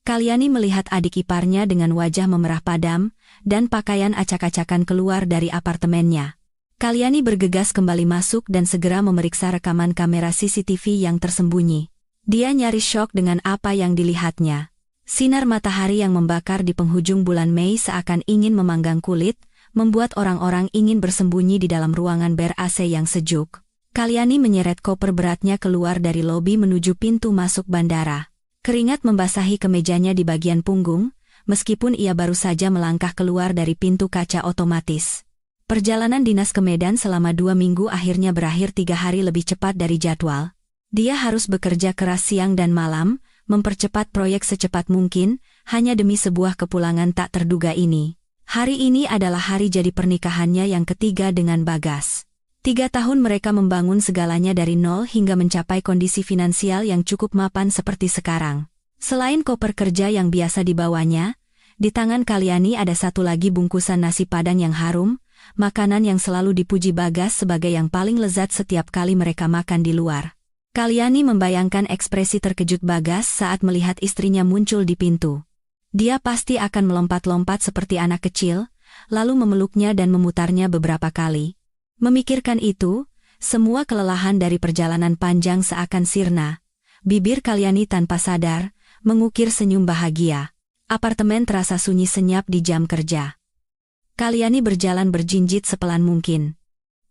Kalyani melihat adik iparnya dengan wajah memerah padam, dan pakaian acak-acakan keluar dari apartemennya. Kalyani bergegas kembali masuk dan segera memeriksa rekaman kamera CCTV yang tersembunyi. Dia nyaris syok dengan apa yang dilihatnya. Sinar matahari yang membakar di penghujung bulan Mei seakan ingin memanggang kulit, membuat orang-orang ingin bersembunyi di dalam ruangan ber-AC yang sejuk. Kalyani menyeret koper beratnya keluar dari lobi menuju pintu masuk bandara. Keringat membasahi kemejanya di bagian punggung, meskipun ia baru saja melangkah keluar dari pintu kaca otomatis. Perjalanan dinas ke Medan selama 2 minggu akhirnya berakhir 3 hari lebih cepat dari jadwal. Dia harus bekerja keras siang dan malam, mempercepat proyek secepat mungkin, hanya demi sebuah kepulangan tak terduga ini. Hari ini adalah hari jadi pernikahannya yang ketiga dengan Bagas. 3 tahun mereka membangun segalanya dari nol hingga mencapai kondisi finansial yang cukup mapan seperti sekarang. Selain koper kerja yang biasa dibawanya, di tangan Kalyani ada satu lagi bungkusan nasi padang yang harum, makanan yang selalu dipuji Bagas sebagai yang paling lezat setiap kali mereka makan di luar. Kalyani membayangkan ekspresi terkejut Bagas saat melihat istrinya muncul di pintu. Dia pasti akan melompat-lompat seperti anak kecil, lalu memeluknya dan memutarnya beberapa kali. Memikirkan itu, semua kelelahan dari perjalanan panjang seakan sirna. Bibir Kalyani tanpa sadar, mengukir senyum bahagia. Apartemen terasa sunyi senyap di jam kerja. Kalyani berjalan berjinjit sepelan mungkin.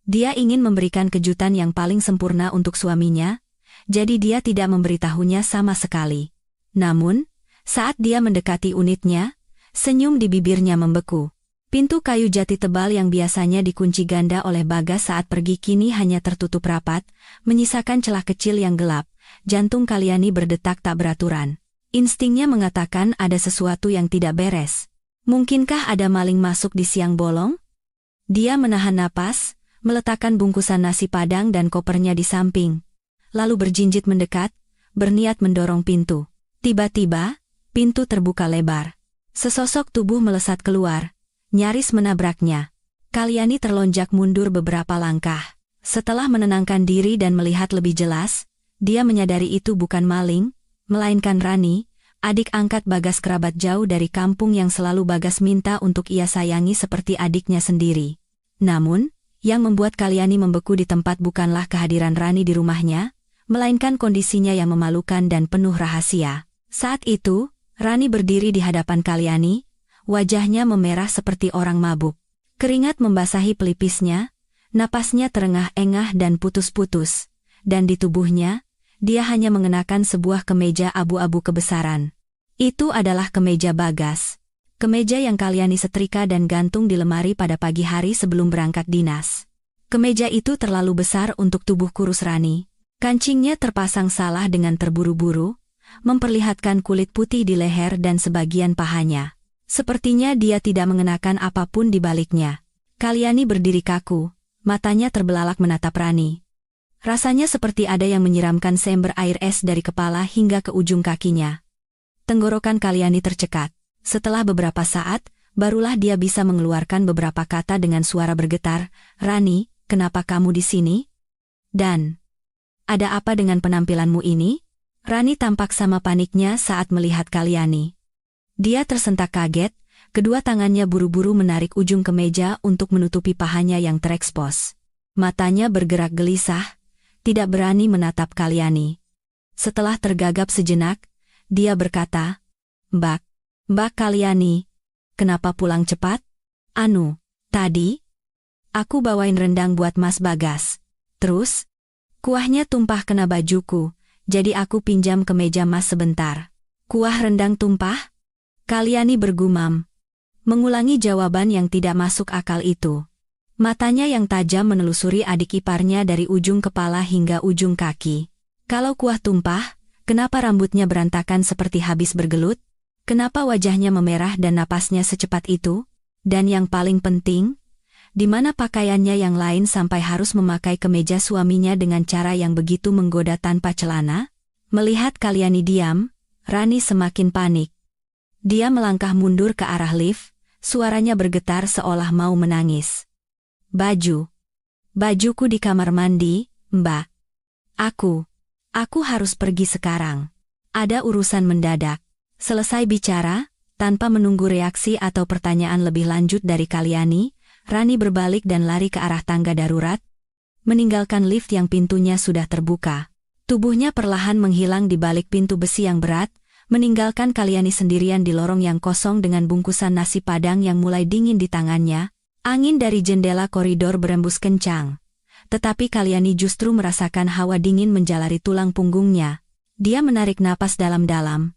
Dia ingin memberikan kejutan yang paling sempurna untuk suaminya, jadi dia tidak memberitahunya sama sekali. Namun, saat dia mendekati unitnya, senyum di bibirnya membeku. Pintu kayu jati tebal yang biasanya dikunci ganda oleh Bagas saat pergi kini hanya tertutup rapat, menyisakan celah kecil yang gelap. Jantung Kalyani berdetak tak beraturan. Instingnya mengatakan ada sesuatu yang tidak beres. Mungkinkah ada maling masuk di siang bolong? Dia menahan napas, meletakkan bungkusan nasi padang dan kopernya di samping. Lalu berjinjit mendekat, berniat mendorong pintu. Tiba-tiba, pintu terbuka lebar. Sesosok tubuh melesat keluar, nyaris menabraknya. Kalyani terlonjak mundur beberapa langkah. Setelah menenangkan diri dan melihat lebih jelas, dia menyadari itu bukan maling, melainkan Rani, adik angkat Bagas kerabat jauh dari kampung yang selalu Bagas minta untuk ia sayangi seperti adiknya sendiri. Namun, yang membuat Kalyani membeku di tempat bukanlah kehadiran Rani di rumahnya, melainkan kondisinya yang memalukan dan penuh rahasia. Saat itu, Rani berdiri di hadapan Kalyani, wajahnya memerah seperti orang mabuk. Keringat membasahi pelipisnya, napasnya terengah-engah dan putus-putus, dan di tubuhnya, dia hanya mengenakan sebuah kemeja abu-abu kebesaran. Itu adalah kemeja Bagas. Kemeja yang Kalyani setrika dan gantung di lemari pada pagi hari sebelum berangkat dinas. Kemeja itu terlalu besar untuk tubuh kurus Rani. Kancingnya terpasang salah dengan terburu-buru, memperlihatkan kulit putih di leher dan sebagian pahanya. Sepertinya dia tidak mengenakan apapun di baliknya. Kalyani berdiri kaku, matanya terbelalak menatap Rani. Rasanya seperti ada yang menyiramkan seember air es dari kepala hingga ke ujung kakinya. Tenggorokan Kalyani tercekat. Setelah beberapa saat, barulah dia bisa mengeluarkan beberapa kata dengan suara bergetar, "Rani, kenapa kamu di sini? Dan ada apa dengan penampilanmu ini?" Rani tampak sama paniknya saat melihat Kalyani. Dia tersentak kaget, kedua tangannya buru-buru menarik ujung kemeja untuk menutupi pahanya yang terekspos. Matanya bergerak gelisah, tidak berani menatap Kalyani. Setelah tergagap sejenak, dia berkata, Mbak Kalyani, kenapa pulang cepat? Tadi, aku bawain rendang buat Mas Bagas. Terus, kuahnya tumpah kena bajuku, jadi aku pinjam kemeja Mas sebentar. Kuah rendang tumpah? Kalyani bergumam, mengulangi jawaban yang tidak masuk akal itu. Matanya yang tajam menelusuri adik iparnya dari ujung kepala hingga ujung kaki. Kalau kuah tumpah, kenapa rambutnya berantakan seperti habis bergelut? Kenapa wajahnya memerah dan napasnya secepat itu? Dan yang paling penting, di mana pakaiannya yang lain sampai harus memakai kemeja suaminya dengan cara yang begitu menggoda tanpa celana? Melihat Kalyani diam, Rani semakin panik. Dia melangkah mundur ke arah lift, suaranya bergetar seolah mau menangis. Bajuku di kamar mandi, Mbak. Aku harus pergi sekarang. Ada urusan mendadak. Selesai bicara, tanpa menunggu reaksi atau pertanyaan lebih lanjut dari Kalyani, Rani berbalik dan lari ke arah tangga darurat, meninggalkan lift yang pintunya sudah terbuka. Tubuhnya perlahan menghilang di balik pintu besi yang berat, meninggalkan Kalyani sendirian di lorong yang kosong dengan bungkusan nasi padang yang mulai dingin di tangannya. Angin dari jendela koridor berembus kencang. Tetapi Kalyani justru merasakan hawa dingin menjalari tulang punggungnya. Dia menarik napas dalam-dalam,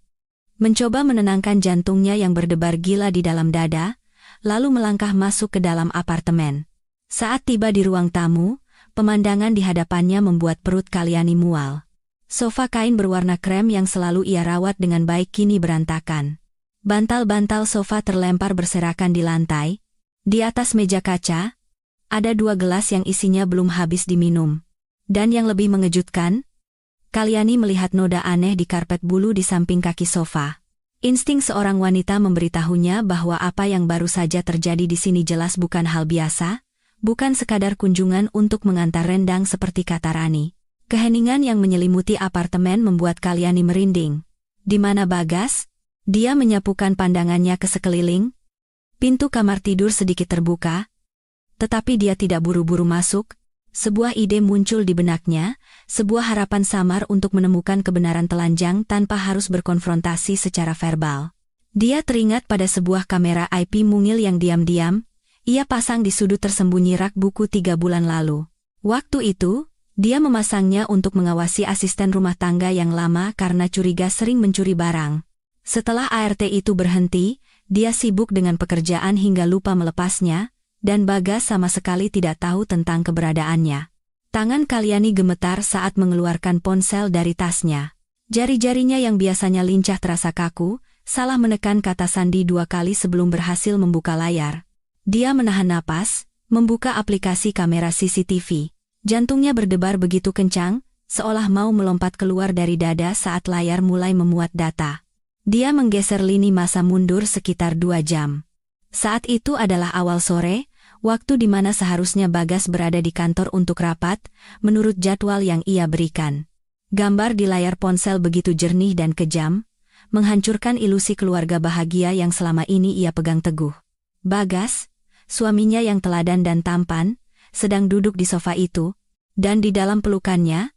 mencoba menenangkan jantungnya yang berdebar gila di dalam dada, lalu melangkah masuk ke dalam apartemen. Saat tiba di ruang tamu, pemandangan di hadapannya membuat perut Kalyani mual. Sofa kain berwarna krem yang selalu ia rawat dengan baik kini berantakan. Bantal-bantal sofa terlempar berserakan di lantai. Di atas meja kaca, ada 2 gelas yang isinya belum habis diminum. Dan yang lebih mengejutkan, Kalyani melihat noda aneh di karpet bulu di samping kaki sofa. Insting seorang wanita memberitahunya bahwa apa yang baru saja terjadi di sini jelas bukan hal biasa, bukan sekadar kunjungan untuk mengantar rendang seperti kata Rani. Keheningan yang menyelimuti apartemen membuat Kalyani merinding. Di mana Bagas? Dia menyapukan pandangannya ke sekeliling. Pintu kamar tidur sedikit terbuka, tetapi dia tidak buru-buru masuk. Sebuah ide muncul di benaknya, sebuah harapan samar untuk menemukan kebenaran telanjang tanpa harus berkonfrontasi secara verbal. Dia teringat pada sebuah kamera IP mungil yang diam-diam ia pasang di sudut tersembunyi rak buku 3 bulan lalu. Waktu itu, dia memasangnya untuk mengawasi asisten rumah tangga yang lama karena curiga sering mencuri barang. Setelah ART itu berhenti, dia sibuk dengan pekerjaan hingga lupa melepasnya, dan Bagas sama sekali tidak tahu tentang keberadaannya. Tangan Kalyani gemetar saat mengeluarkan ponsel dari tasnya. Jari-jarinya yang biasanya lincah terasa kaku, salah menekan kata sandi 2 kali sebelum berhasil membuka layar. Dia menahan napas, membuka aplikasi kamera CCTV. Jantungnya berdebar begitu kencang, seolah mau melompat keluar dari dada saat layar mulai memuat data. Dia menggeser lini masa mundur sekitar 2 jam. Saat itu adalah awal sore, waktu di mana seharusnya Bagas berada di kantor untuk rapat, menurut jadwal yang ia berikan. Gambar di layar ponsel begitu jernih dan kejam, menghancurkan ilusi keluarga bahagia yang selama ini ia pegang teguh. Bagas, suaminya yang teladan dan tampan, sedang duduk di sofa itu, dan di dalam pelukannya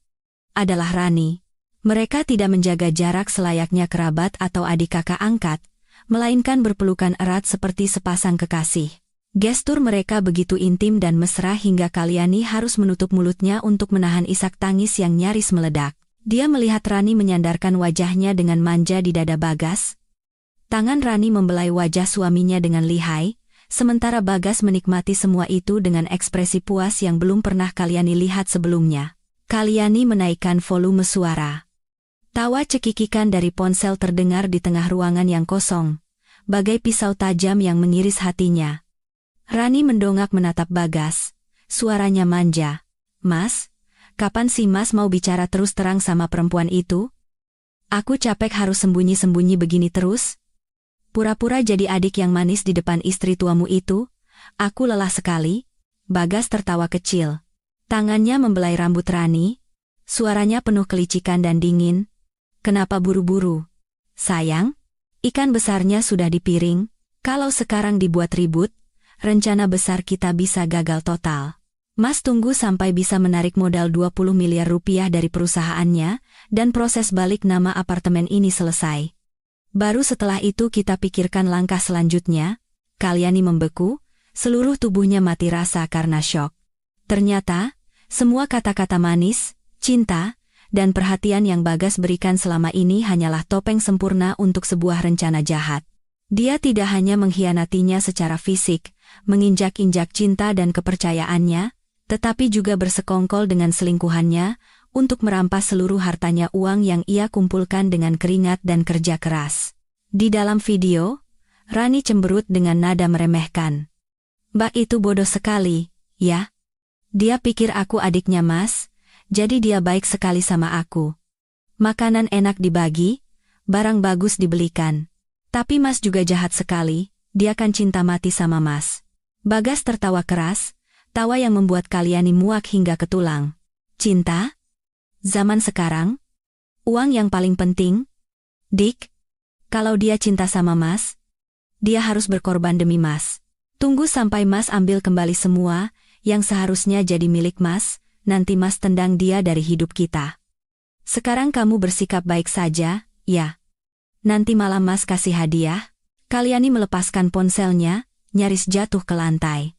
adalah Rani. Mereka tidak menjaga jarak selayaknya kerabat atau adik kakak angkat, melainkan berpelukan erat seperti sepasang kekasih. Gestur mereka begitu intim dan mesra hingga Kalyani harus menutup mulutnya untuk menahan isak tangis yang nyaris meledak. Dia melihat Rani menyandarkan wajahnya dengan manja di dada Bagas. Tangan Rani membelai wajah suaminya dengan lihai, sementara Bagas menikmati semua itu dengan ekspresi puas yang belum pernah Kalyani lihat sebelumnya. Kalyani menaikkan volume suara. Tawa cekikikan dari ponsel terdengar di tengah ruangan yang kosong, bagai pisau tajam yang mengiris hatinya. Rani mendongak menatap Bagas. Suaranya manja. "Mas, kapan sih Mas mau bicara terus terang sama perempuan itu? Aku capek harus sembunyi-sembunyi begini terus. Pura-pura jadi adik yang manis di depan istri tuamu itu. Aku lelah sekali." Bagas tertawa kecil. Tangannya membelai rambut Rani. Suaranya penuh kelicikan dan dingin. "Kenapa buru-buru? Sayang, ikan besarnya sudah dipiring. Kalau sekarang dibuat ribut, rencana besar kita bisa gagal total. Mas tunggu sampai bisa menarik modal 20 miliar rupiah dari perusahaannya, dan proses balik nama apartemen ini selesai. Baru setelah itu kita pikirkan langkah selanjutnya." Kalyani membeku, seluruh tubuhnya mati rasa karena syok. Ternyata, semua kata-kata manis, cinta, dan perhatian yang Bagas berikan selama ini hanyalah topeng sempurna untuk sebuah rencana jahat. Dia tidak hanya mengkhianatinya secara fisik, menginjak-injak cinta dan kepercayaannya, tetapi juga bersekongkol dengan selingkuhannya, untuk merampas seluruh hartanya, uang yang ia kumpulkan dengan keringat dan kerja keras. Di dalam video, Rani cemberut dengan nada meremehkan. "Mbak itu bodoh sekali, ya? Dia pikir aku adiknya Mas, jadi dia baik sekali sama aku. Makanan enak dibagi, barang bagus dibelikan. Tapi Mas juga jahat sekali, dia kan cinta mati sama Mas." Bagas tertawa keras, tawa yang membuat Kalyani muak hingga ke tulang. "Cinta? Zaman sekarang? Uang yang paling penting? Dik?" Kalau dia cinta sama Mas, dia harus berkorban demi Mas. Tunggu sampai Mas ambil kembali semua yang seharusnya jadi milik Mas, nanti Mas tendang dia dari hidup kita. Sekarang kamu bersikap baik saja, ya. Nanti malam Mas kasih hadiah. Kalyani melepaskan ponselnya, nyaris jatuh ke lantai.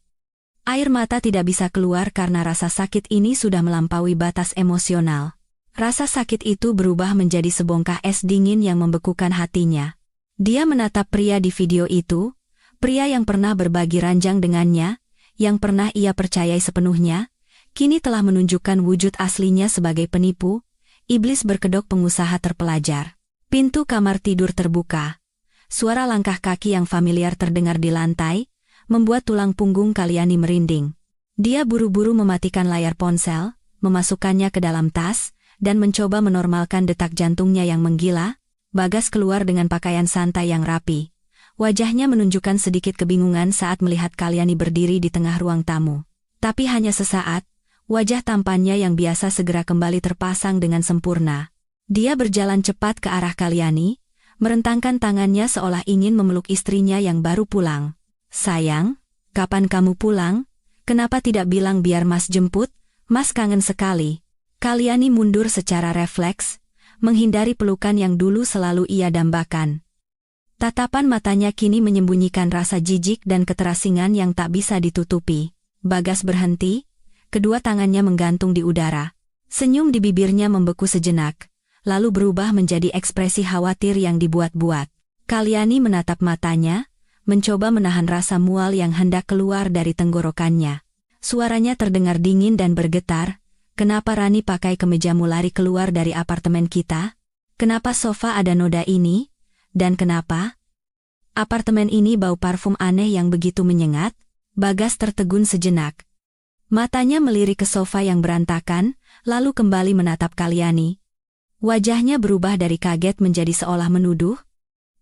Air mata tidak bisa keluar karena rasa sakit ini sudah melampaui batas emosional. Rasa sakit itu berubah menjadi sebongkah es dingin yang membekukan hatinya. Dia menatap pria di video itu, pria yang pernah berbagi ranjang dengannya, yang pernah ia percayai sepenuhnya, kini telah menunjukkan wujud aslinya sebagai penipu, iblis berkedok pengusaha terpelajar. Pintu kamar tidur terbuka. Suara langkah kaki yang familiar terdengar di lantai, membuat tulang punggung Kalyani merinding. Dia buru-buru mematikan layar ponsel, memasukkannya ke dalam tas, dan mencoba menormalkan detak jantungnya yang menggila. Bagas keluar dengan pakaian santai yang rapi. Wajahnya menunjukkan sedikit kebingungan saat melihat Kalyani berdiri di tengah ruang tamu. Tapi hanya sesaat, wajah tampannya yang biasa segera kembali terpasang dengan sempurna. Dia berjalan cepat ke arah Kalyani, merentangkan tangannya seolah ingin memeluk istrinya yang baru pulang. Sayang, kapan kamu pulang? Kenapa tidak bilang biar Mas jemput? Mas kangen sekali. Kalyani mundur secara refleks, menghindari pelukan yang dulu selalu ia dambakan. Tatapan matanya kini menyembunyikan rasa jijik dan keterasingan yang tak bisa ditutupi. Bagas berhenti, kedua tangannya menggantung di udara. Senyum di bibirnya membeku sejenak, lalu berubah menjadi ekspresi khawatir yang dibuat-buat. Kalyani menatap matanya, mencoba menahan rasa mual yang hendak keluar dari tenggorokannya. Suaranya terdengar dingin dan bergetar. Kenapa Rani pakai kemejamu lari keluar dari apartemen kita? Kenapa sofa ada noda ini? Dan kenapa apartemen ini bau parfum aneh yang begitu menyengat? Bagas tertegun sejenak. Matanya melirik ke sofa yang berantakan, lalu kembali menatap Kalyani. Wajahnya berubah dari kaget menjadi seolah menuduh.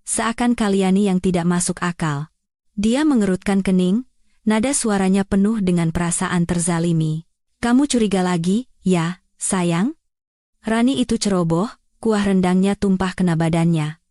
Seakan Kalyani yang tidak masuk akal. Dia mengerutkan kening, nada suaranya penuh dengan perasaan terzalimi. Kamu curiga lagi, ya, sayang? Rani itu ceroboh, kuah rendangnya tumpah kena badannya.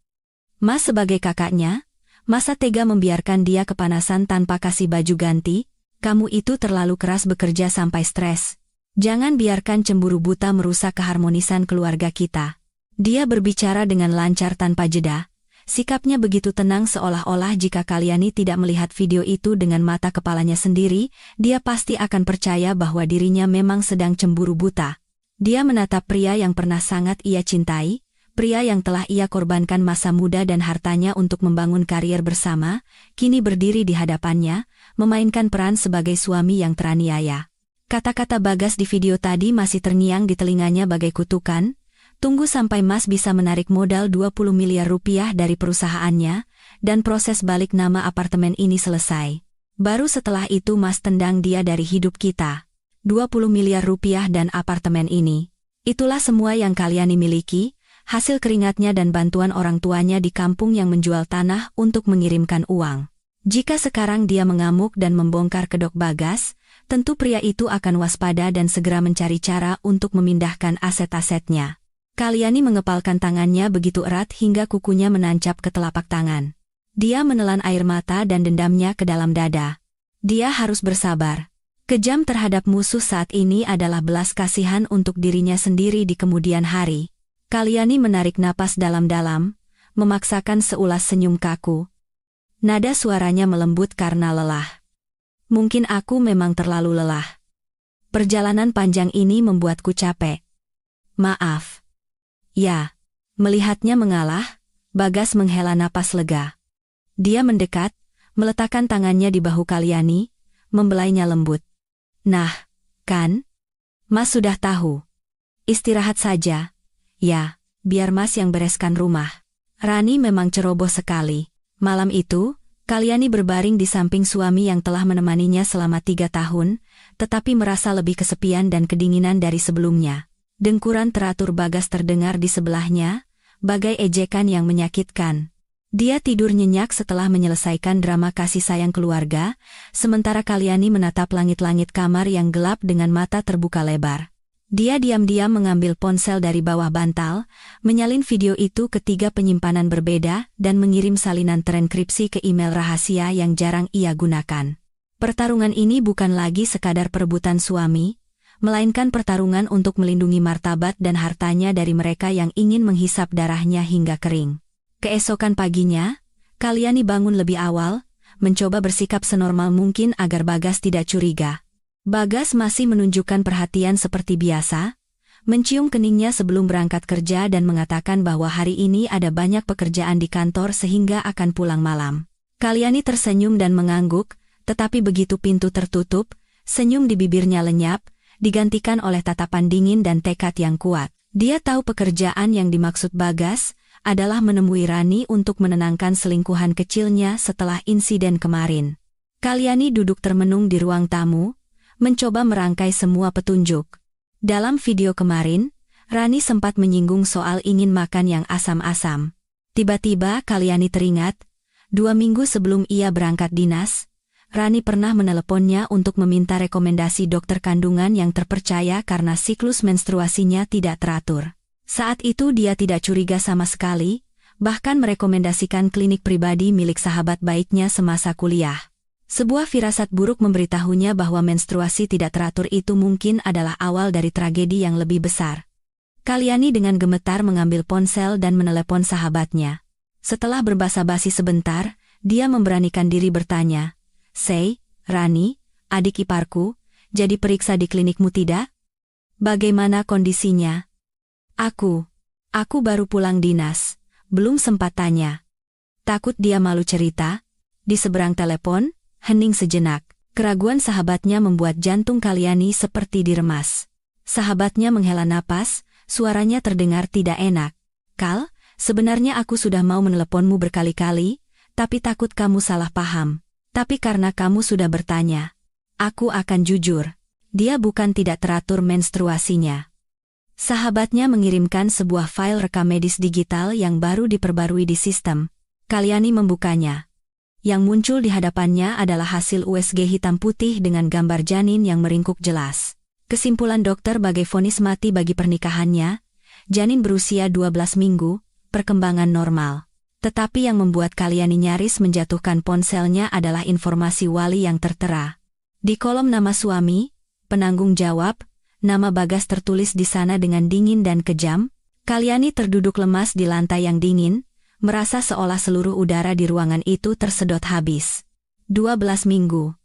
Mas sebagai kakaknya, masa tega membiarkan dia kepanasan tanpa kasih baju ganti? Kamu itu terlalu keras bekerja sampai stres. Jangan biarkan cemburu buta merusak keharmonisan keluarga kita. Dia berbicara dengan lancar tanpa jeda. Sikapnya begitu tenang seolah-olah jika Kalyani tidak melihat video itu dengan mata kepalanya sendiri, dia pasti akan percaya bahwa dirinya memang sedang cemburu buta. Dia menatap pria yang pernah sangat ia cintai, pria yang telah ia korbankan masa muda dan hartanya untuk membangun karier bersama, kini berdiri di hadapannya, memainkan peran sebagai suami yang teraniaya. Kata-kata Bagas di video tadi masih terngiang di telinganya bagai kutukan. Tunggu sampai Mas bisa menarik modal 20 miliar rupiah dari perusahaannya, dan proses balik nama apartemen ini selesai. Baru setelah itu Mas tendang dia dari hidup kita. 20 miliar rupiah dan apartemen ini. Itulah semua yang Kalyani miliki, hasil keringatnya dan bantuan orang tuanya di kampung yang menjual tanah untuk mengirimkan uang. Jika sekarang dia mengamuk dan membongkar kedok Bagas, tentu pria itu akan waspada dan segera mencari cara untuk memindahkan aset-asetnya. Kalyani mengepalkan tangannya begitu erat hingga kukunya menancap ke telapak tangan. Dia menelan air mata dan dendamnya ke dalam dada. Dia harus bersabar. Kejam terhadap musuh saat ini adalah belas kasihan untuk dirinya sendiri di kemudian hari. Kalyani menarik napas dalam-dalam, memaksakan seulas senyum kaku. Nada suaranya melembut karena lelah. Mungkin aku memang terlalu lelah. Perjalanan panjang ini membuatku capek. Maaf. Ya, melihatnya mengalah, Bagas menghela napas lega. Dia mendekat, meletakkan tangannya di bahu Kalyani, membelainya lembut. Nah, kan? Mas sudah tahu. Istirahat saja. Ya, biar Mas yang bereskan rumah. Rani memang ceroboh sekali. Malam itu, Kalyani berbaring di samping suami yang telah menemaninya selama 3 tahun, tetapi merasa lebih kesepian dan kedinginan dari sebelumnya. Dengkuran teratur Bagas terdengar di sebelahnya, bagai ejekan yang menyakitkan. Dia tidur nyenyak setelah menyelesaikan drama kasih sayang keluarga, sementara Kalyani menatap langit-langit kamar yang gelap dengan mata terbuka lebar. Dia diam-diam mengambil ponsel dari bawah bantal, menyalin video itu ke 3 penyimpanan berbeda dan mengirim salinan terenkripsi ke email rahasia yang jarang ia gunakan. Pertarungan ini bukan lagi sekadar perebutan suami, melainkan pertarungan untuk melindungi martabat dan hartanya dari mereka yang ingin menghisap darahnya hingga kering. Keesokan paginya, Kalyani bangun lebih awal, mencoba bersikap senormal mungkin agar Bagas tidak curiga. Bagas masih menunjukkan perhatian seperti biasa, mencium keningnya sebelum berangkat kerja dan mengatakan bahwa hari ini ada banyak pekerjaan di kantor sehingga akan pulang malam. Kalyani tersenyum dan mengangguk, tetapi begitu pintu tertutup, senyum di bibirnya lenyap, digantikan oleh tatapan dingin dan tekad yang kuat. Dia tahu pekerjaan yang dimaksud Bagas adalah menemui Rani untuk menenangkan selingkuhan kecilnya setelah insiden kemarin. Kalyani duduk termenung di ruang tamu, mencoba merangkai semua petunjuk. Dalam video kemarin, Rani sempat menyinggung soal ingin makan yang asam-asam. Tiba-tiba Kalyani teringat, 2 minggu sebelum ia berangkat dinas, Rani pernah meneleponnya untuk meminta rekomendasi dokter kandungan yang terpercaya karena siklus menstruasinya tidak teratur. Saat itu dia tidak curiga sama sekali, bahkan merekomendasikan klinik pribadi milik sahabat baiknya semasa kuliah. Sebuah firasat buruk memberitahunya bahwa menstruasi tidak teratur itu mungkin adalah awal dari tragedi yang lebih besar. Kalyani dengan gemetar mengambil ponsel dan menelepon sahabatnya. Setelah berbasa-basi sebentar, dia memberanikan diri bertanya, "Sei, Rani, adik iparku, jadi periksa di klinikmu tidak? Bagaimana kondisinya?" Aku baru pulang dinas, belum sempat tanya." Takut dia malu cerita, di seberang telepon, hening sejenak. Keraguan sahabatnya membuat jantung Kalyani seperti diremas. Sahabatnya menghela napas, suaranya terdengar tidak enak. "Kal, sebenarnya aku sudah mau meneleponmu berkali-kali, tapi takut kamu salah paham. Tapi karena kamu sudah bertanya, aku akan jujur. Dia bukan tidak teratur menstruasinya." Sahabatnya mengirimkan sebuah file rekam medis digital yang baru diperbarui di sistem. Kalyani membukanya. Yang muncul di hadapannya adalah hasil USG hitam putih dengan gambar janin yang meringkuk jelas. Kesimpulan dokter bagai vonis mati bagi pernikahannya, janin berusia 12 minggu, perkembangan normal. Tetapi yang membuat Kalyani nyaris menjatuhkan ponselnya adalah informasi wali yang tertera. Di kolom nama suami, penanggung jawab, nama Bagas tertulis di sana dengan dingin dan kejam. Kalyani terduduk lemas di lantai yang dingin, merasa seolah seluruh udara di ruangan itu tersedot habis. 12 minggu.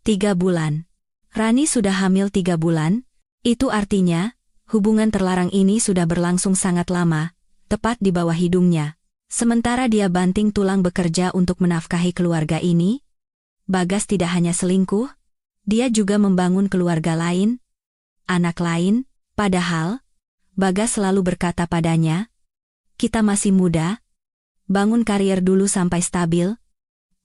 3 bulan. Rani sudah hamil 3 bulan, itu artinya, hubungan terlarang ini sudah berlangsung sangat lama, tepat di bawah hidungnya. Sementara dia banting tulang bekerja untuk menafkahi keluarga ini, Bagas tidak hanya selingkuh, dia juga membangun keluarga lain, anak lain, padahal, Bagas selalu berkata padanya, "Kita masih muda, bangun karier dulu sampai stabil,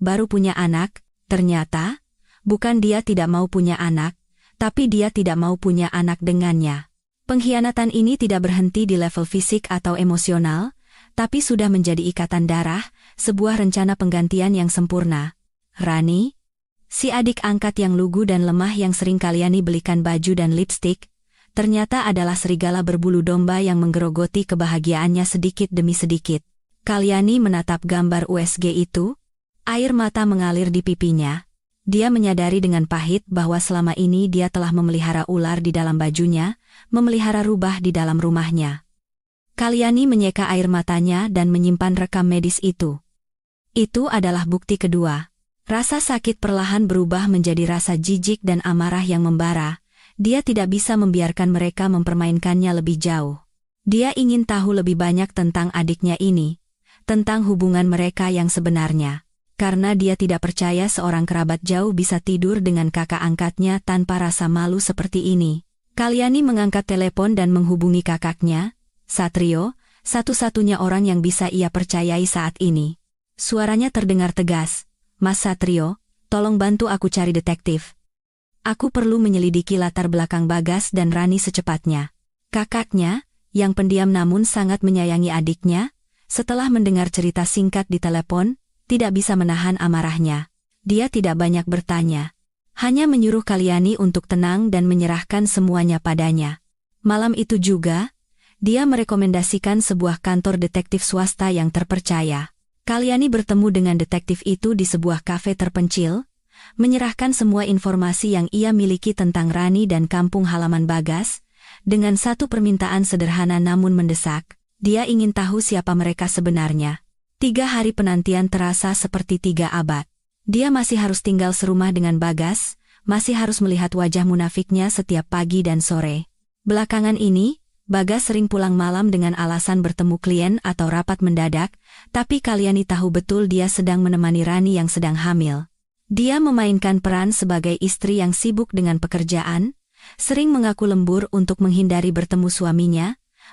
baru punya anak." Ternyata, bukan dia tidak mau punya anak, tapi dia tidak mau punya anak dengannya. Pengkhianatan ini tidak berhenti di level fisik atau emosional, tapi sudah menjadi ikatan darah, sebuah rencana penggantian yang sempurna. Rani, si adik angkat yang lugu dan lemah yang sering Kalyani belikan baju dan lipstik, ternyata adalah serigala berbulu domba yang menggerogoti kebahagiaannya sedikit demi sedikit. Kalyani menatap gambar USG itu, air mata mengalir di pipinya. Dia menyadari dengan pahit bahwa selama ini dia telah memelihara ular di dalam bajunya, memelihara rubah di dalam rumahnya. Kalyani menyeka air matanya dan menyimpan rekam medis itu. Itu adalah bukti kedua. Rasa sakit perlahan berubah menjadi rasa jijik dan amarah yang membara. Dia tidak bisa membiarkan mereka mempermainkannya lebih jauh. Dia ingin tahu lebih banyak tentang adiknya ini, tentang hubungan mereka yang sebenarnya. Karena dia tidak percaya seorang kerabat jauh bisa tidur dengan kakak angkatnya tanpa rasa malu seperti ini. Kalyani mengangkat telepon dan menghubungi kakaknya, Satrio, satu-satunya orang yang bisa ia percayai saat ini. Suaranya terdengar tegas, "Mas Satrio, tolong bantu aku cari detektif. Aku perlu menyelidiki latar belakang Bagas dan Rani secepatnya." Kakaknya, yang pendiam namun sangat menyayangi adiknya, setelah mendengar cerita singkat di telepon, tidak bisa menahan amarahnya. Dia tidak banyak bertanya, hanya menyuruh Kalyani untuk tenang dan menyerahkan semuanya padanya. Malam itu juga, dia merekomendasikan sebuah kantor detektif swasta yang terpercaya. Kalyani bertemu dengan detektif itu di sebuah kafe terpencil, menyerahkan semua informasi yang ia miliki tentang Rani dan kampung halaman Bagas, dengan satu permintaan sederhana namun mendesak. Dia ingin tahu siapa mereka sebenarnya. 3 hari penantian terasa seperti 3 abad. Dia masih harus tinggal serumah dengan Bagas, masih harus melihat wajah munafiknya setiap pagi dan sore. Belakangan ini, Bagas sering pulang malam dengan alasan bertemu klien atau rapat mendadak, tapi Kalyani tahu betul dia sedang menemani Rani yang sedang hamil. Dia memainkan peran sebagai istri yang sibuk dengan pekerjaan, sering mengaku lembur untuk menghindari bertemu suaminya,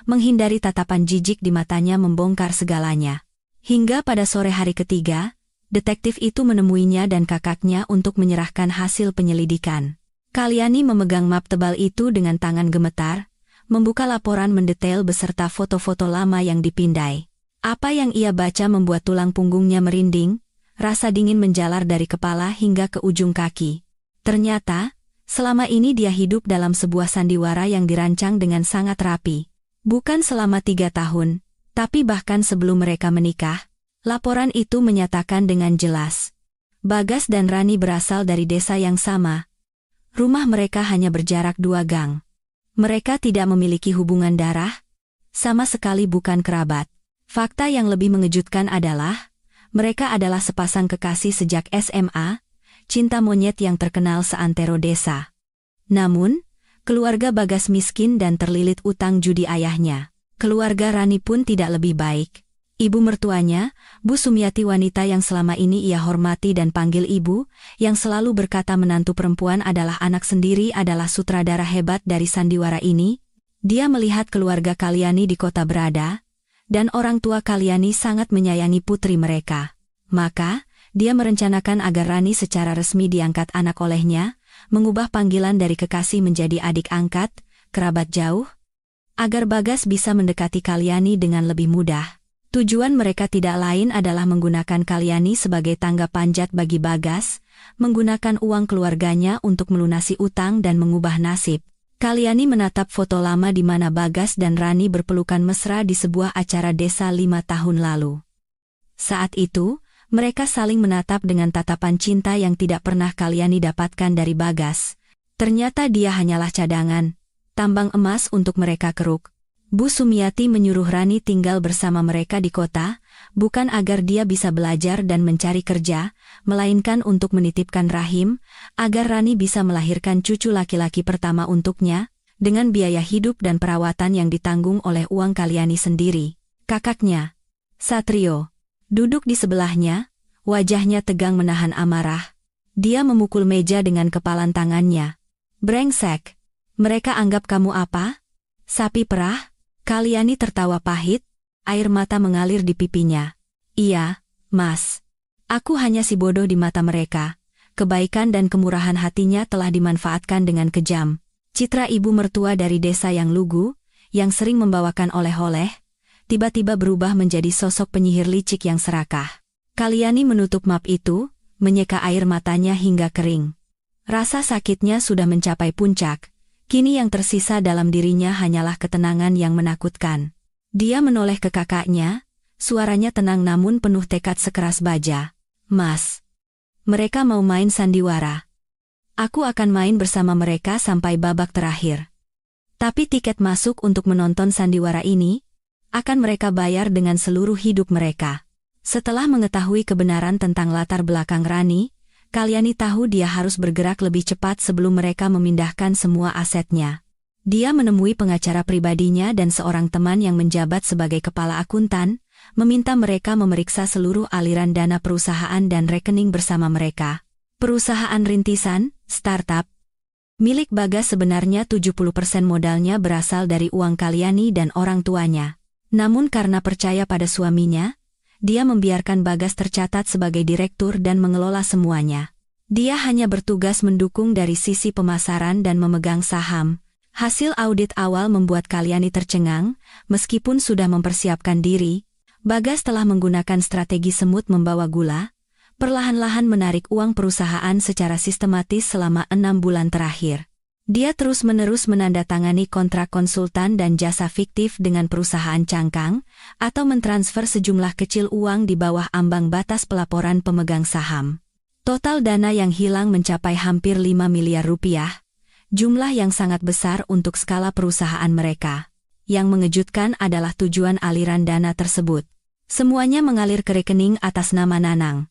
menghindari tatapan jijik di matanya membongkar segalanya. Hingga pada sore hari ketiga, detektif itu menemuinya dan kakaknya untuk menyerahkan hasil penyelidikan. Kalyani memegang map tebal itu dengan tangan gemetar, membuka laporan mendetail beserta foto-foto lama yang dipindai. Apa yang ia baca membuat tulang punggungnya merinding, rasa dingin menjalar dari kepala hingga ke ujung kaki. Ternyata, selama ini dia hidup dalam sebuah sandiwara yang dirancang dengan sangat rapi. Bukan selama 3 tahun, tapi bahkan sebelum mereka menikah. Laporan itu menyatakan dengan jelas, Bagas dan Rani berasal dari desa yang sama. Rumah mereka hanya berjarak 2 gang. Mereka tidak memiliki hubungan darah, sama sekali bukan kerabat. Fakta yang lebih mengejutkan adalah, mereka adalah sepasang kekasih sejak SMA, cinta monyet yang terkenal seantero desa. Namun, keluarga Bagas miskin dan terlilit utang judi ayahnya. Keluarga Rani pun tidak lebih baik. Ibu mertuanya, Bu Sumiati, wanita yang selama ini ia hormati dan panggil ibu, yang selalu berkata menantu perempuan adalah anak sendiri, adalah sutradara hebat dari sandiwara ini. Dia melihat keluarga Kalyani di kota berada, dan orang tua Kalyani sangat menyayangi putri mereka. Maka, dia merencanakan agar Rani secara resmi diangkat anak olehnya, mengubah panggilan dari kekasih menjadi adik angkat, kerabat jauh, agar Bagas bisa mendekati Kalyani dengan lebih mudah. Tujuan mereka tidak lain adalah menggunakan Kalyani sebagai tangga panjat bagi Bagas, menggunakan uang keluarganya untuk melunasi utang dan mengubah nasib. Kalyani menatap foto lama di mana Bagas dan Rani berpelukan mesra di sebuah acara desa 5 tahun lalu. Saat itu, mereka saling menatap dengan tatapan cinta yang tidak pernah Kalyani dapatkan dari Bagas. Ternyata dia hanyalah cadangan, tambang emas untuk mereka keruk. Bu Sumiati menyuruh Rani tinggal bersama mereka di kota, bukan agar dia bisa belajar dan mencari kerja, melainkan untuk menitipkan rahim, agar Rani bisa melahirkan cucu laki-laki pertama untuknya, dengan biaya hidup dan perawatan yang ditanggung oleh uang Kalyani sendiri. Kakaknya, Satrio, duduk di sebelahnya, wajahnya tegang menahan amarah. Dia memukul meja dengan kepalan tangannya. Brengsek, mereka anggap kamu apa? Sapi perah? Kalyani tertawa pahit, air mata mengalir di pipinya. Iya, Mas. Aku hanya si bodoh di mata mereka. Kebaikan dan kemurahan hatinya telah dimanfaatkan dengan kejam. Citra ibu mertua dari desa yang lugu, yang sering membawakan oleh-oleh, tiba-tiba berubah menjadi sosok penyihir licik yang serakah. Kalyani menutup map itu, menyeka air matanya hingga kering. Rasa sakitnya sudah mencapai puncak. Kini yang tersisa dalam dirinya hanyalah ketenangan yang menakutkan. Dia menoleh ke kakaknya, suaranya tenang namun penuh tekad sekeras baja. Mas, mereka mau main sandiwara. Aku akan main bersama mereka sampai babak terakhir. Tapi tiket masuk untuk menonton sandiwara ini, akan mereka bayar dengan seluruh hidup mereka. Setelah mengetahui kebenaran tentang latar belakang Rani, Kalyani tahu dia harus bergerak lebih cepat sebelum mereka memindahkan semua asetnya. Dia menemui pengacara pribadinya dan seorang teman yang menjabat sebagai kepala akuntan, meminta mereka memeriksa seluruh aliran dana perusahaan dan rekening bersama mereka. Perusahaan rintisan, startup. Milik Bagas sebenarnya 70% modalnya berasal dari uang Kalyani dan orang tuanya. Namun karena percaya pada suaminya, dia membiarkan Bagas tercatat sebagai direktur dan mengelola semuanya. Dia hanya bertugas mendukung dari sisi pemasaran dan memegang saham. Hasil audit awal membuat Kalyani tercengang, meskipun sudah mempersiapkan diri. Bagas telah menggunakan strategi semut membawa gula, perlahan-lahan menarik uang perusahaan secara sistematis selama 6 bulan terakhir. Dia terus-menerus menandatangani kontrak konsultan dan jasa fiktif dengan perusahaan cangkang, atau mentransfer sejumlah kecil uang di bawah ambang batas pelaporan pemegang saham. Total dana yang hilang mencapai hampir 5 miliar rupiah, jumlah yang sangat besar untuk skala perusahaan mereka. Yang mengejutkan adalah tujuan aliran dana tersebut. Semuanya mengalir ke rekening atas nama Nanang.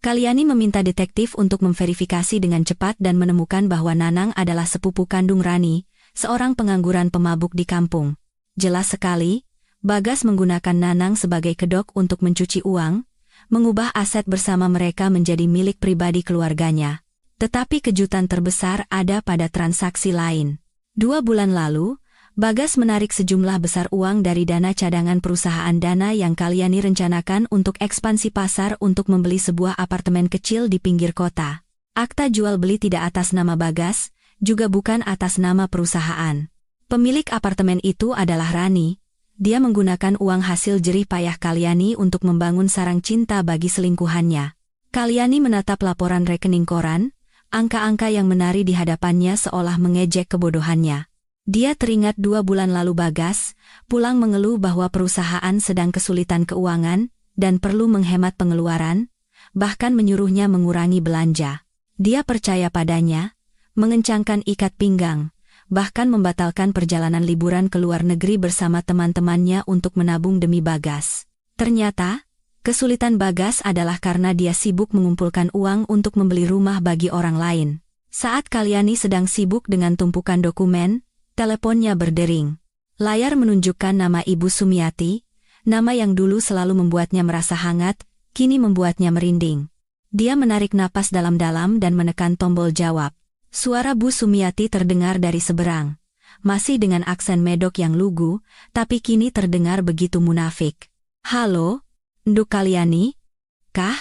Kalyani meminta detektif untuk memverifikasi dengan cepat dan menemukan bahwa Nanang adalah sepupu kandung Rani, seorang pengangguran pemabuk di kampung. Jelas sekali, Bagas menggunakan Nanang sebagai kedok untuk mencuci uang, mengubah aset bersama mereka menjadi milik pribadi keluarganya. Tetapi kejutan terbesar ada pada transaksi lain. 2 bulan lalu, Bagas menarik sejumlah besar uang dari dana cadangan perusahaan dana yang Kalyani rencanakan untuk ekspansi pasar untuk membeli sebuah apartemen kecil di pinggir kota. Akta jual beli tidak atas nama Bagas, juga bukan atas nama perusahaan. Pemilik apartemen itu adalah Rani. Dia menggunakan uang hasil jerih payah Kalyani untuk membangun sarang cinta bagi selingkuhannya. Kalyani menatap laporan rekening koran, angka-angka yang menari di hadapannya seolah mengejek kebodohannya. Dia teringat 2 bulan lalu Bagas pulang mengeluh bahwa perusahaan sedang kesulitan keuangan dan perlu menghemat pengeluaran, bahkan menyuruhnya mengurangi belanja. Dia percaya padanya, mengencangkan ikat pinggang, bahkan membatalkan perjalanan liburan ke luar negeri bersama teman-temannya untuk menabung demi Bagas. Ternyata, kesulitan Bagas adalah karena dia sibuk mengumpulkan uang untuk membeli rumah bagi orang lain. Saat Kalyani sedang sibuk dengan tumpukan dokumen, teleponnya berdering. Layar menunjukkan nama Ibu Sumiati, nama yang dulu selalu membuatnya merasa hangat, kini membuatnya merinding. Dia menarik napas dalam-dalam dan menekan tombol jawab. Suara Bu Sumiati terdengar dari seberang. Masih dengan aksen medok yang lugu, tapi kini terdengar begitu munafik. Halo, Nduk Kalyani? Kah?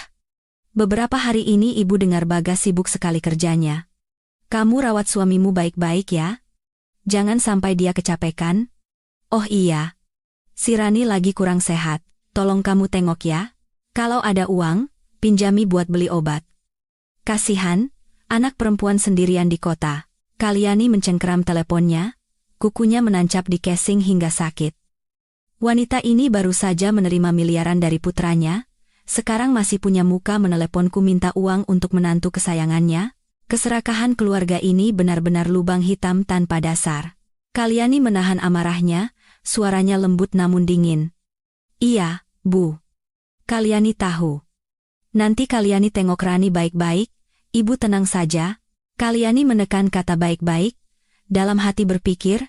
Beberapa hari ini ibu dengar Bagas sibuk sekali kerjanya. Kamu rawat suamimu baik-baik ya? Jangan sampai dia kecapekan. Oh iya. Si Rani lagi kurang sehat, tolong kamu tengok ya. Kalau ada uang, pinjami buat beli obat. Kasihan, anak perempuan sendirian di kota. Kalyani mencengkeram teleponnya, kukunya menancap di casing hingga sakit. Wanita ini baru saja menerima miliaran dari putranya, sekarang masih punya muka meneleponku minta uang untuk menantu kesayangannya. Keserakahan keluarga ini benar-benar lubang hitam tanpa dasar. Kalyani menahan amarahnya, suaranya lembut namun dingin. Iya, Bu. Kalyani tahu. Nanti Kalyani tengok Rani baik-baik, ibu tenang saja. Kalyani menekan kata baik-baik, dalam hati berpikir,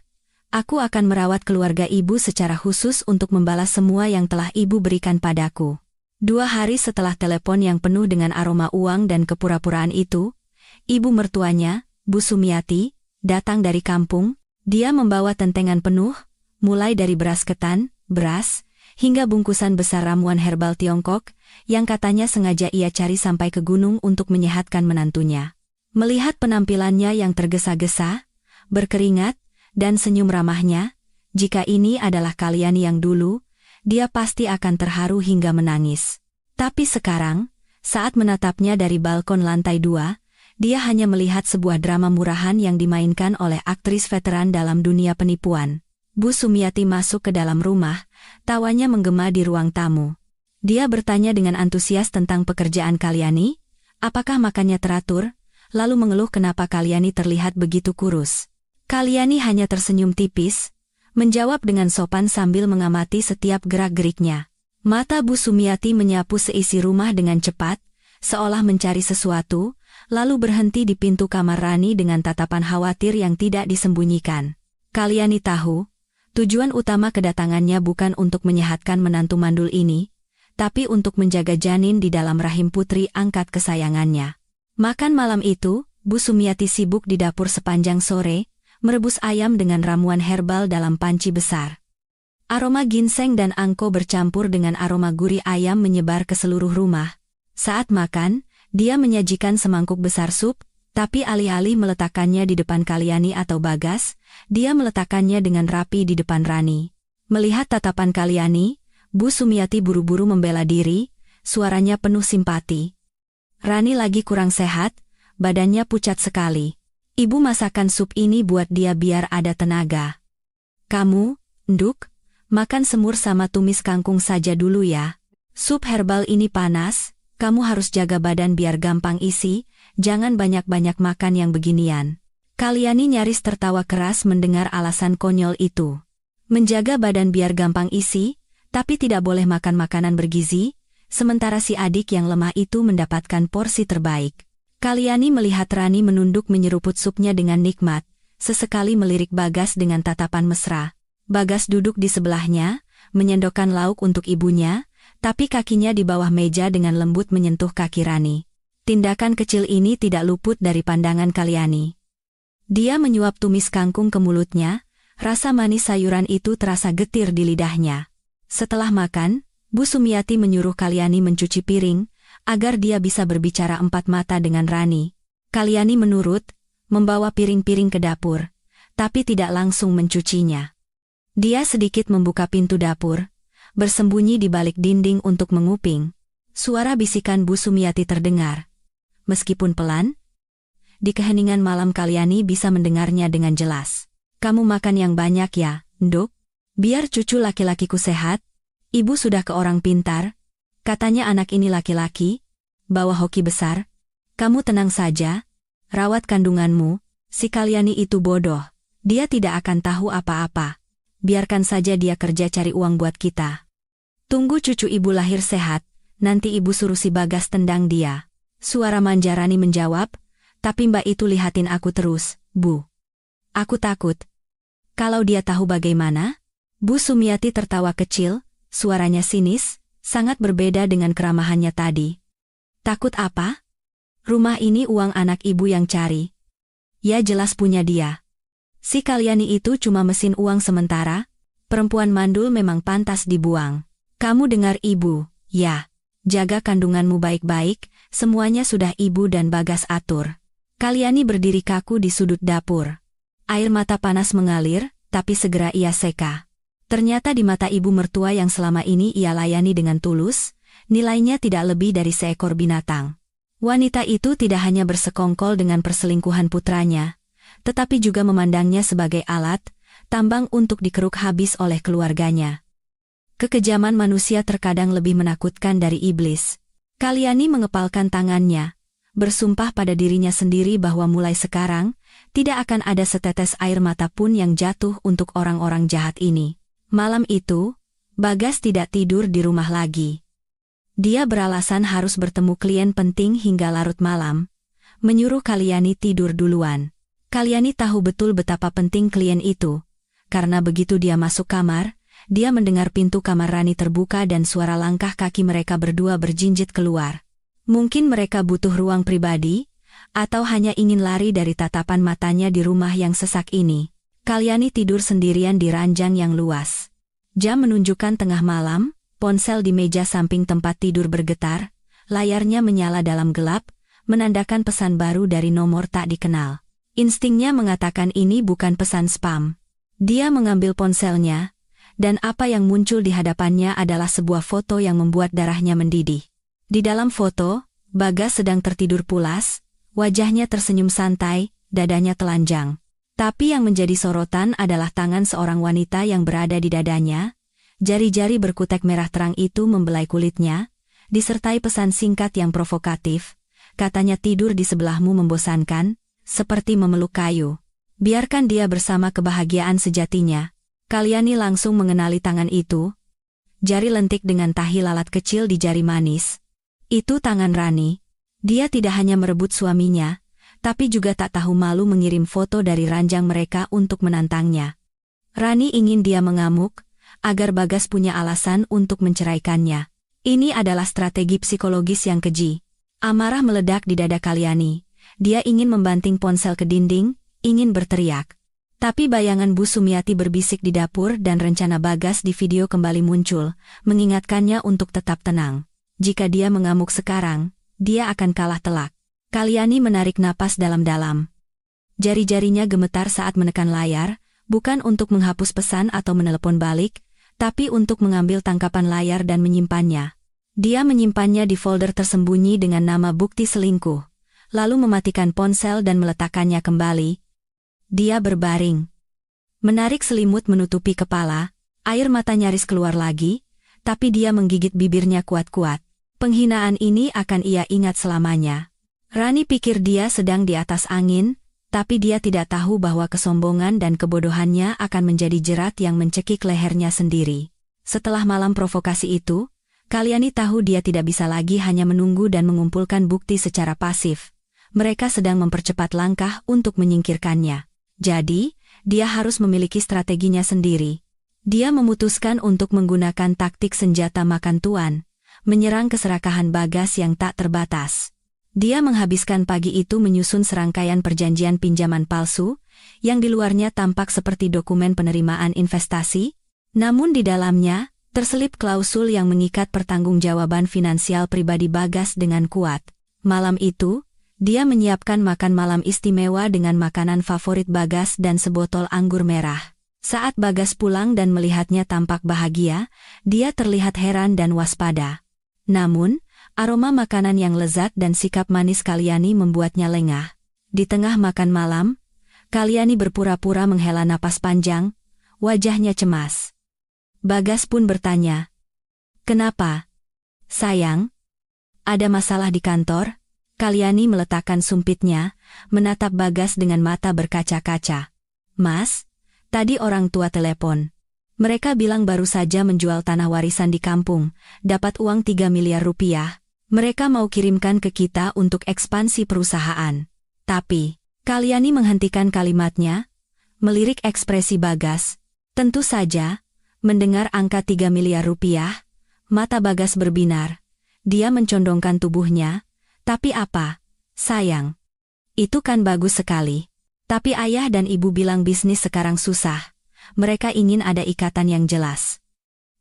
aku akan merawat keluarga ibu secara khusus untuk membalas semua yang telah ibu berikan padaku. 2 hari setelah telepon yang penuh dengan aroma uang dan kepura-puraan itu, ibu mertuanya, Bu Sumiati, datang dari kampung. Dia membawa tentengan penuh, mulai dari beras ketan, beras, hingga bungkusan besar ramuan herbal Tiongkok, yang katanya sengaja ia cari sampai ke gunung untuk menyehatkan menantunya. Melihat penampilannya yang tergesa-gesa, berkeringat, dan senyum ramahnya, jika ini adalah Kalyani yang dulu, dia pasti akan terharu hingga menangis. Tapi sekarang, saat menatapnya dari balkon lantai 2, dia hanya melihat sebuah drama murahan yang dimainkan oleh aktris veteran dalam dunia penipuan. Bu Sumiati masuk ke dalam rumah, tawanya menggema di ruang tamu. Dia bertanya dengan antusias tentang pekerjaan Kalyani, apakah makannya teratur, lalu mengeluh kenapa Kalyani terlihat begitu kurus. Kalyani hanya tersenyum tipis, menjawab dengan sopan sambil mengamati setiap gerak-geriknya. Mata Bu Sumiati menyapu seisi rumah dengan cepat, seolah mencari sesuatu, lalu berhenti di pintu kamar Rani dengan tatapan khawatir yang tidak disembunyikan. Kalyani tahu, tujuan utama kedatangannya bukan untuk menyehatkan menantu mandul ini, tapi untuk menjaga janin di dalam rahim putri angkat kesayangannya. Makan malam itu, Bu Sumiati sibuk di dapur sepanjang sore, merebus ayam dengan ramuan herbal dalam panci besar. Aroma ginseng dan angko bercampur dengan aroma gurih ayam menyebar ke seluruh rumah. Saat makan, dia menyajikan semangkuk besar sup, tapi alih-alih meletakkannya di depan Kalyani atau Bagas, dia meletakkannya dengan rapi di depan Rani. Melihat tatapan Kalyani, Bu Sumiati buru-buru membela diri, suaranya penuh simpati. Rani lagi kurang sehat, badannya pucat sekali. Ibu masakan sup ini buat dia biar ada tenaga. Kamu, Nduk, makan semur sama tumis kangkung saja dulu ya. Sup herbal ini panas, kamu harus jaga badan biar gampang isi, jangan banyak-banyak makan yang beginian. Kalyani nyaris tertawa keras mendengar alasan konyol itu. Menjaga badan biar gampang isi, tapi tidak boleh makan makanan bergizi, sementara si adik yang lemah itu mendapatkan porsi terbaik. Kalyani melihat Rani menunduk menyeruput supnya dengan nikmat, sesekali melirik Bagas dengan tatapan mesra. Bagas duduk di sebelahnya, menyendokkan lauk untuk ibunya, tapi kakinya di bawah meja dengan lembut menyentuh kaki Rani. Tindakan kecil ini tidak luput dari pandangan Kalyani. Dia menyuap tumis kangkung ke mulutnya, rasa manis sayuran itu terasa getir di lidahnya. Setelah makan, Bu Sumiati menyuruh Kalyani mencuci piring, agar dia bisa berbicara empat mata dengan Rani. Kalyani menurut, membawa piring-piring ke dapur, tapi tidak langsung mencucinya. Dia sedikit membuka pintu dapur, bersembunyi di balik dinding untuk menguping. Suara bisikan Bu Sumiati terdengar. Meskipun pelan, di keheningan malam Kalyani bisa mendengarnya dengan jelas. Kamu makan yang banyak ya, Nduk? Biar cucu laki-lakiku sehat. Ibu sudah ke orang pintar. Katanya anak ini laki-laki, bawa hoki besar. Kamu tenang saja, rawat kandunganmu. Si Kalyani itu bodoh. Dia tidak akan tahu apa-apa. Biarkan saja dia kerja cari uang buat kita. Tunggu cucu ibu lahir sehat, nanti ibu suruh si Bagas tendang dia. Suara manja Rani menjawab, tapi mbak itu lihatin aku terus, Bu. Aku takut. Kalau dia tahu bagaimana? Bu Sumiati tertawa kecil, suaranya sinis, sangat berbeda dengan keramahannya tadi. Takut apa? Rumah ini uang anak ibu yang cari. Ya jelas punya dia. Si Kalyani itu cuma mesin uang sementara, perempuan mandul memang pantas dibuang. Kamu dengar ibu, ya. Jaga kandunganmu baik-baik, semuanya sudah ibu dan Bagas atur. Kalyani berdiri kaku di sudut dapur. Air mata panas mengalir, tapi segera ia seka. Ternyata di mata ibu mertua yang selama ini ia layani dengan tulus, nilainya tidak lebih dari seekor binatang. Wanita itu tidak hanya bersekongkol dengan perselingkuhan putranya, tetapi juga memandangnya sebagai alat, tambang untuk dikeruk habis oleh keluarganya. Kekejaman manusia terkadang lebih menakutkan dari iblis. Kalyani mengepalkan tangannya, bersumpah pada dirinya sendiri bahwa mulai sekarang, tidak akan ada setetes air mata pun yang jatuh untuk orang-orang jahat ini. Malam itu, Bagas tidak tidur di rumah lagi. Dia beralasan harus bertemu klien penting hingga larut malam, menyuruh Kalyani tidur duluan. Kalyani tahu betul betapa penting klien itu, karena begitu dia masuk kamar, dia mendengar pintu kamar Rani terbuka dan suara langkah kaki mereka berdua berjinjit keluar. Mungkin mereka butuh ruang pribadi, atau hanya ingin lari dari tatapan matanya di rumah yang sesak ini. Kalyani tidur sendirian di ranjang yang luas. Jam menunjukkan tengah malam, ponsel di meja samping tempat tidur bergetar, layarnya menyala dalam gelap, menandakan pesan baru dari nomor tak dikenal. Instingnya mengatakan ini bukan pesan spam. Dia mengambil ponselnya, dan apa yang muncul di hadapannya adalah sebuah foto yang membuat darahnya mendidih. Di dalam foto, Bagas sedang tertidur pulas, wajahnya tersenyum santai, dadanya telanjang. Tapi yang menjadi sorotan adalah tangan seorang wanita yang berada di dadanya, jari-jari berkutek merah terang itu membelai kulitnya, disertai pesan singkat yang provokatif, katanya tidur di sebelahmu membosankan, seperti memeluk kayu. Biarkan dia bersama kebahagiaan sejatinya. Kalyani langsung mengenali tangan itu. Jari lentik dengan tahi lalat kecil di jari manis. Itu tangan Rani. Dia tidak hanya merebut suaminya, tapi juga tak tahu malu mengirim foto dari ranjang mereka untuk menantangnya. Rani ingin dia mengamuk, agar Bagas punya alasan untuk menceraikannya. Ini adalah strategi psikologis yang keji. Amarah meledak di dada Kalyani. Dia ingin membanting ponsel ke dinding, ingin berteriak. Tapi bayangan Bu Sumiati berbisik di dapur dan rencana Bagas di video kembali muncul, mengingatkannya untuk tetap tenang. Jika dia mengamuk sekarang, dia akan kalah telak. Kalyani menarik napas dalam-dalam. Jari-jarinya gemetar saat menekan layar, bukan untuk menghapus pesan atau menelepon balik, tapi untuk mengambil tangkapan layar dan menyimpannya. Dia menyimpannya di folder tersembunyi dengan nama bukti selingkuh, lalu mematikan ponsel dan meletakkannya kembali, Dia berbaring. Menarik selimut menutupi kepala, air mata nyaris keluar lagi, tapi dia menggigit bibirnya kuat-kuat. Penghinaan ini akan ia ingat selamanya. Rani pikir dia sedang di atas angin, tapi dia tidak tahu bahwa kesombongan dan kebodohannya akan menjadi jerat yang mencekik lehernya sendiri. Setelah malam provokasi itu, Kalyani tahu dia tidak bisa lagi hanya menunggu dan mengumpulkan bukti secara pasif. Mereka sedang mempercepat langkah untuk menyingkirkannya. Jadi, dia harus memiliki strateginya sendiri. Dia memutuskan untuk menggunakan taktik senjata makan tuan, menyerang keserakahan Bagas yang tak terbatas. Dia menghabiskan pagi itu menyusun serangkaian perjanjian pinjaman palsu, yang di luarnya tampak seperti dokumen penerimaan investasi, namun di dalamnya terselip klausul yang mengikat pertanggungjawaban finansial pribadi Bagas dengan kuat. Malam itu, dia menyiapkan makan malam istimewa dengan makanan favorit Bagas dan sebotol anggur merah. Saat Bagas pulang dan melihatnya tampak bahagia, dia terlihat heran dan waspada. Namun, aroma makanan yang lezat dan sikap manis Kalyani membuatnya lengah. Di tengah makan malam, Kalyani berpura-pura menghela napas panjang, wajahnya cemas. Bagas pun bertanya, "Kenapa? Sayang, ada masalah di kantor?" Kalyani meletakkan sumpitnya, menatap Bagas dengan mata berkaca-kaca. "Mas, tadi orang tua telepon. Mereka bilang baru saja menjual tanah warisan di kampung, dapat uang 3 miliar rupiah. Mereka mau kirimkan ke kita untuk ekspansi perusahaan." Tapi, Kalyani menghentikan kalimatnya, melirik ekspresi Bagas. Tentu saja, mendengar angka 3 miliar rupiah, mata Bagas berbinar. Dia mencondongkan tubuhnya. "Tapi apa, sayang? Itu kan bagus sekali. Tapi ayah dan ibu bilang bisnis sekarang susah. Mereka ingin ada ikatan yang jelas.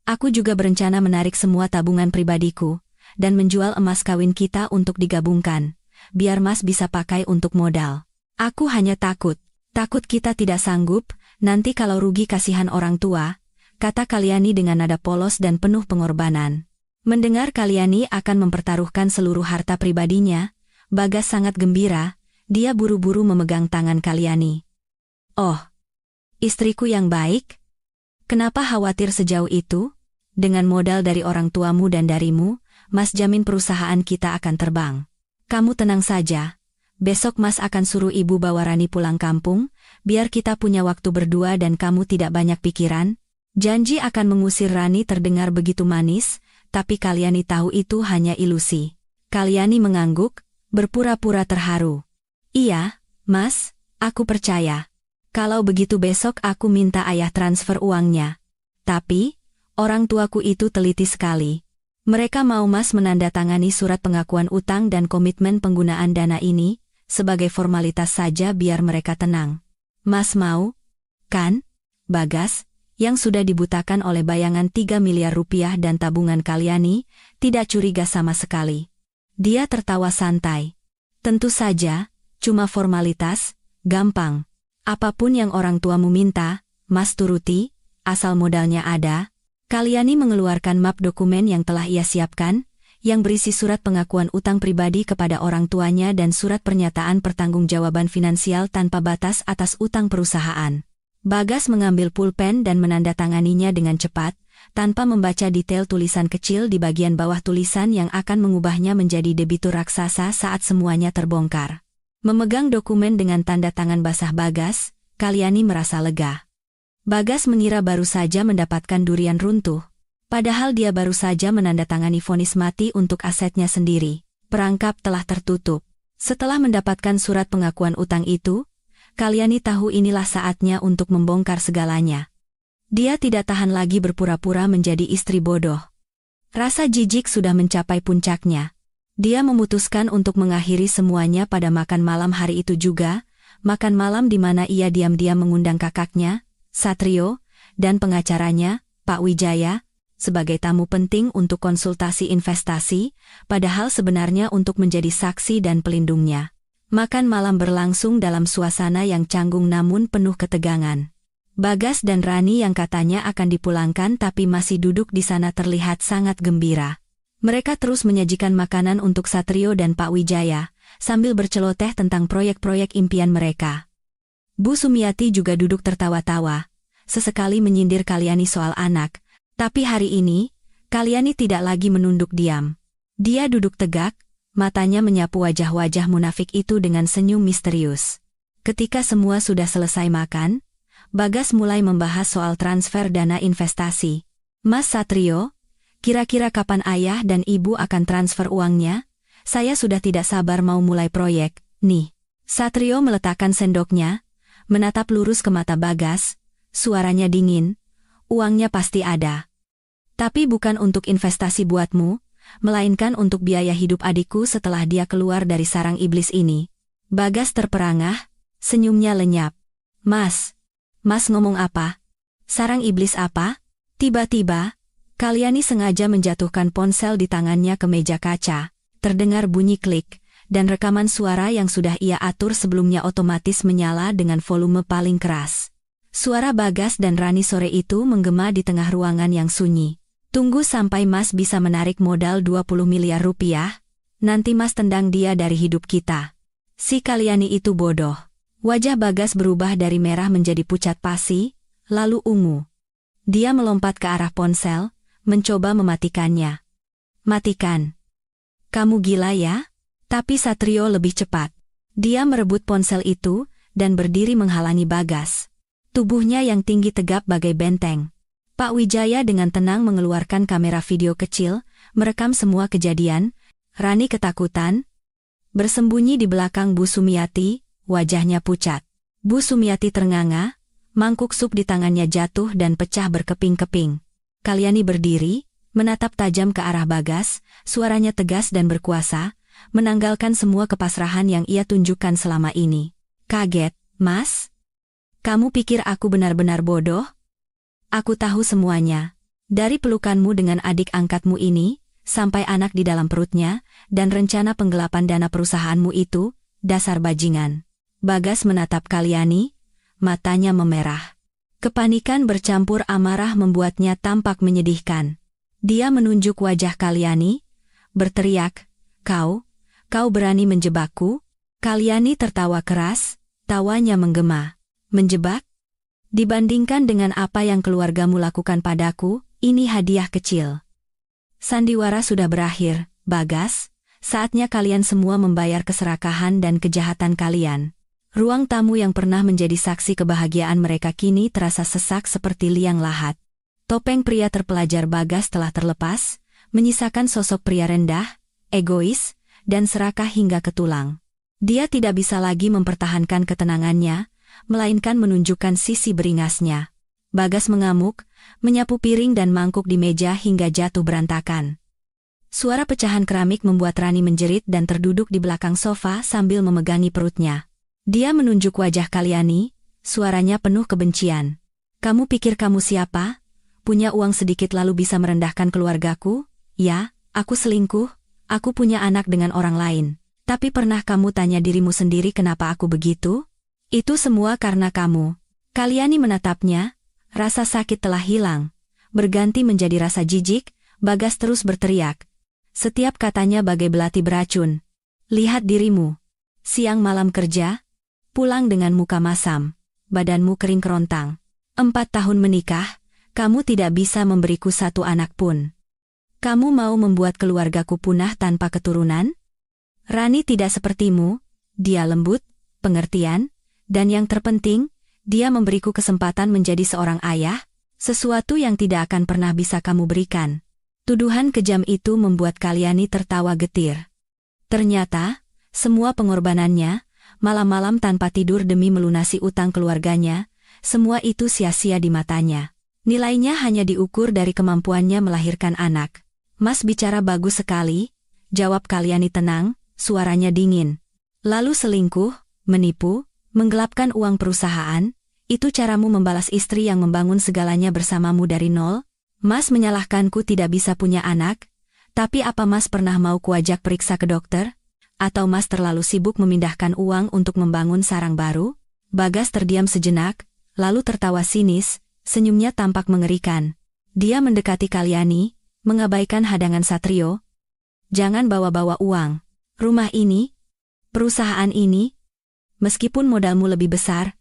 Aku juga berencana menarik semua tabungan pribadiku, dan menjual emas kawin kita untuk digabungkan, biar Mas bisa pakai untuk modal. Aku hanya takut kita tidak sanggup, nanti kalau rugi kasihan orang tua," kata Kalyani dengan nada polos dan penuh pengorbanan. Mendengar Kalyani akan mempertaruhkan seluruh harta pribadinya, Bagas sangat gembira. Dia buru-buru memegang tangan Kalyani. "Oh, istriku yang baik. Kenapa khawatir sejauh itu? Dengan modal dari orang tuamu dan darimu, Mas jamin perusahaan kita akan terbang. Kamu tenang saja. Besok Mas akan suruh ibu bawa Rani pulang kampung, biar kita punya waktu berdua dan kamu tidak banyak pikiran." Janji akan mengusir Rani terdengar begitu manis, tapi Kalyani tahu itu hanya ilusi. Kalyani mengangguk, berpura-pura terharu. "Iya, Mas, aku percaya. Kalau begitu besok aku minta ayah transfer uangnya. Tapi, orang tuaku itu teliti sekali. Mereka mau Mas menandatangani surat pengakuan utang dan komitmen penggunaan dana ini, sebagai formalitas saja biar mereka tenang. Mas mau, kan, Bagas?" Yang sudah dibutakan oleh bayangan 3 miliar rupiah dan tabungan Kalyani, tidak curiga sama sekali. Dia tertawa santai. "Tentu saja, cuma formalitas, gampang. Apapun yang orang tuamu minta, Mas turuti, asal modalnya ada." Kalyani mengeluarkan map dokumen yang telah ia siapkan, yang berisi surat pengakuan utang pribadi kepada orang tuanya dan surat pernyataan pertanggungjawaban finansial tanpa batas atas utang perusahaan. Bagas mengambil pulpen dan menandatanganinya dengan cepat, tanpa membaca detail tulisan kecil di bagian bawah tulisan yang akan mengubahnya menjadi debitur raksasa saat semuanya terbongkar. Memegang dokumen dengan tanda tangan basah Bagas, Kalyani merasa lega. Bagas mengira baru saja mendapatkan durian runtuh. Padahal dia baru saja menandatangani vonis mati untuk asetnya sendiri. Perangkap telah tertutup. Setelah mendapatkan surat pengakuan utang itu, Kalyani tahu inilah saatnya untuk membongkar segalanya. Dia tidak tahan lagi berpura-pura menjadi istri bodoh. Rasa jijik sudah mencapai puncaknya. Dia memutuskan untuk mengakhiri semuanya pada makan malam hari itu juga, makan malam di mana ia diam-diam mengundang kakaknya, Satrio, dan pengacaranya, Pak Wijaya, sebagai tamu penting untuk konsultasi investasi, padahal sebenarnya untuk menjadi saksi dan pelindungnya. Makan malam berlangsung dalam suasana yang canggung namun penuh ketegangan. Bagas dan Rani yang katanya akan dipulangkan tapi masih duduk di sana terlihat sangat gembira. Mereka terus menyajikan makanan untuk Satrio dan Pak Wijaya, sambil berceloteh tentang proyek-proyek impian mereka. Bu Sumiati juga duduk tertawa-tawa, sesekali menyindir Kalyani soal anak. Tapi hari ini, Kalyani tidak lagi menunduk diam. Dia duduk tegak, matanya menyapu wajah-wajah munafik itu dengan senyum misterius. Ketika semua sudah selesai makan, Bagas mulai membahas soal transfer dana investasi. Mas Satrio, kira-kira kapan ayah dan ibu akan transfer uangnya? Saya sudah tidak sabar mau mulai proyek, nih. Satrio meletakkan sendoknya, menatap lurus ke mata Bagas, suaranya dingin, uangnya pasti ada. Tapi bukan untuk investasi buatmu, melainkan untuk biaya hidup adikku setelah dia keluar dari sarang iblis ini. Bagas terperangah, senyumnya lenyap. Mas ngomong apa? Sarang iblis apa? Tiba-tiba, Kalyani sengaja menjatuhkan ponsel di tangannya ke meja kaca. Terdengar bunyi klik, dan rekaman suara yang sudah ia atur sebelumnya otomatis menyala dengan volume paling keras. Suara Bagas dan Rani sore itu menggema di tengah ruangan yang sunyi. Tunggu sampai Mas bisa menarik modal 20 miliar rupiah, nanti Mas tendang dia dari hidup kita. Si Kalyani itu bodoh. Wajah Bagas berubah dari merah menjadi pucat pasi, lalu ungu. Dia melompat ke arah ponsel, mencoba mematikannya. Matikan. Kamu gila ya? Tapi Satrio lebih cepat. Dia merebut ponsel itu, dan berdiri menghalangi Bagas. Tubuhnya yang tinggi tegap bagai benteng. Pak Wijaya dengan tenang mengeluarkan kamera video kecil, merekam semua kejadian. Rani ketakutan, bersembunyi di belakang Bu Sumiati, wajahnya pucat. Bu Sumiati ternganga, mangkuk sup di tangannya jatuh dan pecah berkeping-keping. Kalyani berdiri, menatap tajam ke arah Bagas, suaranya tegas dan berkuasa, menanggalkan semua kepasrahan yang ia tunjukkan selama ini. Kaget, Mas? Kamu pikir aku benar-benar bodoh? Aku tahu semuanya. Dari pelukanmu dengan adik angkatmu ini, sampai anak di dalam perutnya, dan rencana penggelapan dana perusahaanmu itu, dasar bajingan. Bagas menatap Kalyani, matanya memerah. Kepanikan bercampur amarah membuatnya tampak menyedihkan. Dia menunjuk wajah Kalyani, berteriak, Kau berani menjebakku? Kalyani tertawa keras, tawanya menggema. Menjebak? Dibandingkan dengan apa yang keluargamu lakukan padaku, ini hadiah kecil. Sandiwara sudah berakhir, Bagas, saatnya kalian semua membayar keserakahan dan kejahatan kalian. Ruang tamu yang pernah menjadi saksi kebahagiaan mereka kini terasa sesak seperti liang lahat. Topeng pria terpelajar Bagas telah terlepas, menyisakan sosok pria rendah, egois, dan serakah hingga ke tulang. Dia tidak bisa lagi mempertahankan ketenangannya, melainkan menunjukkan sisi beringasnya. Bagas mengamuk, menyapu piring dan mangkuk di meja hingga jatuh berantakan. Suara pecahan keramik membuat Rani menjerit dan terduduk di belakang sofa sambil memegangi perutnya. Dia menunjuk wajah Kalyani, suaranya penuh kebencian. Kamu pikir kamu siapa? Punya uang sedikit lalu bisa merendahkan keluargaku? Ya, aku selingkuh, aku punya anak dengan orang lain. Tapi pernah kamu tanya dirimu sendiri kenapa aku begitu? Itu semua karena kamu. Kalyani menatapnya, rasa sakit telah hilang. Berganti menjadi rasa jijik, Bagas terus berteriak. Setiap katanya bagai belati beracun. Lihat dirimu. Siang malam kerja, pulang dengan muka masam, badanmu kering kerontang. 4 tahun menikah, kamu tidak bisa memberiku satu anak pun. Kamu mau membuat keluargaku punah tanpa keturunan? Rani tidak sepertimu, dia lembut, pengertian, dan yang terpenting, dia memberiku kesempatan menjadi seorang ayah, sesuatu yang tidak akan pernah bisa kamu berikan. Tuduhan kejam itu membuat Kalyani tertawa getir. Ternyata, semua pengorbanannya, malam-malam tanpa tidur demi melunasi utang keluarganya, semua itu sia-sia di matanya. Nilainya hanya diukur dari kemampuannya melahirkan anak. Mas bicara bagus sekali, jawab Kalyani tenang, suaranya dingin. Lalu selingkuh, menipu, menggelapkan uang perusahaan, itu caramu membalas istri yang membangun segalanya bersamamu dari nol? Mas menyalahkanku tidak bisa punya anak, tapi apa Mas pernah mau kuajak periksa ke dokter? Atau Mas terlalu sibuk memindahkan uang untuk membangun sarang baru? Bagas terdiam sejenak, lalu tertawa sinis, senyumnya tampak mengerikan. Dia mendekati Kalyani, mengabaikan hadangan Satrio. Jangan bawa-bawa uang. Rumah ini, perusahaan ini, meskipun modalmu lebih besar,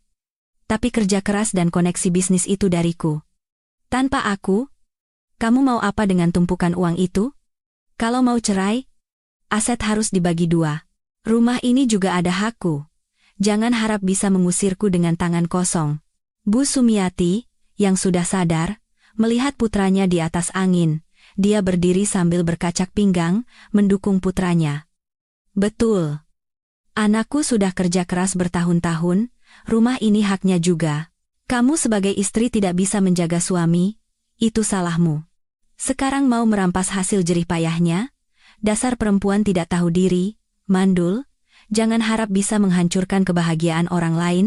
Tapi kerja keras dan koneksi bisnis itu dariku. Tanpa aku, kamu mau apa dengan tumpukan uang itu? Kalau mau cerai, aset harus dibagi dua. Rumah ini juga ada hakku. Jangan harap bisa mengusirku dengan tangan kosong. Bu Sumiati, yang sudah sadar, melihat putranya di atas angin. Dia berdiri sambil berkacak pinggang, mendukung putranya. Betul. Anakku sudah kerja keras bertahun-tahun, rumah ini haknya juga. Kamu sebagai istri tidak bisa menjaga suami, itu salahmu. Sekarang mau merampas hasil jerih payahnya? Dasar perempuan tidak tahu diri, mandul, jangan harap bisa menghancurkan kebahagiaan orang lain.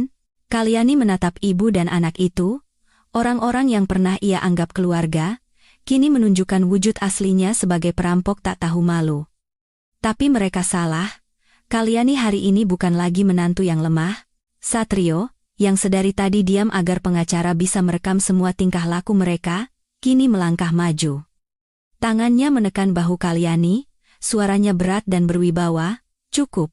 Kalyani menatap ibu dan anak itu, orang-orang yang pernah ia anggap keluarga, kini menunjukkan wujud aslinya sebagai perampok tak tahu malu. Tapi mereka salah, Kalyani hari ini bukan lagi menantu yang lemah. Satrio, yang sedari tadi diam agar pengacara bisa merekam semua tingkah laku mereka, kini melangkah maju. Tangannya menekan bahu Kalyani, suaranya berat dan berwibawa, cukup.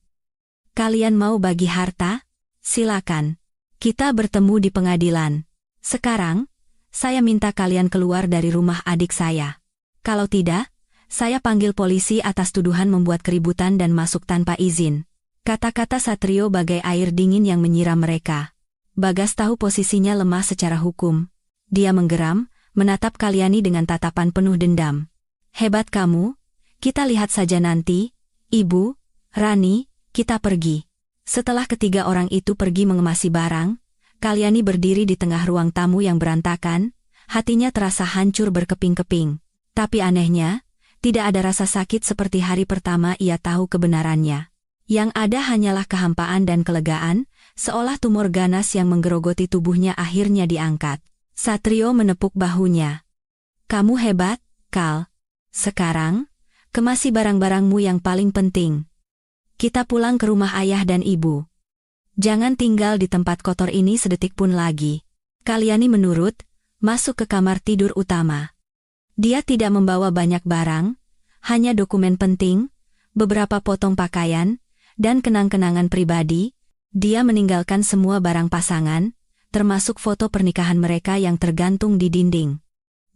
Kalian mau bagi harta? Silakan. Kita bertemu di pengadilan. Sekarang, saya minta kalian keluar dari rumah adik saya. Kalau tidak, saya panggil polisi atas tuduhan membuat keributan dan masuk tanpa izin. Kata-kata Satrio bagai air dingin yang menyiram mereka. Bagas tahu posisinya lemah secara hukum. Dia menggeram, menatap Kalyani dengan tatapan penuh dendam. Hebat kamu, kita lihat saja nanti. Ibu, Rani, kita pergi. Setelah ketiga orang itu pergi mengemasi barang, Kalyani berdiri di tengah ruang tamu yang berantakan, hatinya terasa hancur berkeping-keping. Tapi anehnya, tidak ada rasa sakit seperti hari pertama ia tahu kebenarannya. Yang ada hanyalah kehampaan dan kelegaan, seolah tumor ganas yang menggerogoti tubuhnya akhirnya diangkat. Satrio menepuk bahunya. Kamu hebat, Kal. Sekarang, kemasi barang-barangmu yang paling penting. Kita pulang ke rumah ayah dan ibu. Jangan tinggal di tempat kotor ini sedetik pun lagi. Kalyani menurut, masuk ke kamar tidur utama. Dia tidak membawa banyak barang, hanya dokumen penting, beberapa potong pakaian, dan kenang-kenangan pribadi. Dia meninggalkan semua barang pasangan, termasuk foto pernikahan mereka yang tergantung di dinding.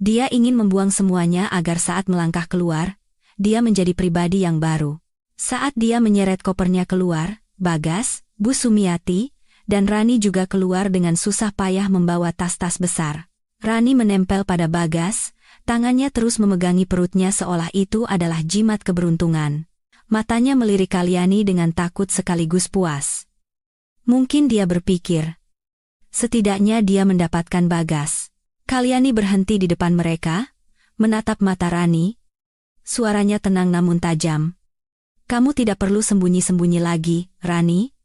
Dia ingin membuang semuanya agar saat melangkah keluar, dia menjadi pribadi yang baru. Saat dia menyeret kopernya keluar, Bagas, Bu Sumiati, dan Rani juga keluar dengan susah payah membawa tas-tas besar. Rani menempel pada Bagas, tangannya terus memegangi perutnya seolah itu adalah jimat keberuntungan. Matanya melirik Kalyani dengan takut sekaligus puas. Mungkin dia berpikir, setidaknya dia mendapatkan Bagas. Kalyani berhenti di depan mereka, menatap mata Rani. Suaranya tenang namun tajam. Kamu tidak perlu sembunyi-sembunyi lagi, Rani.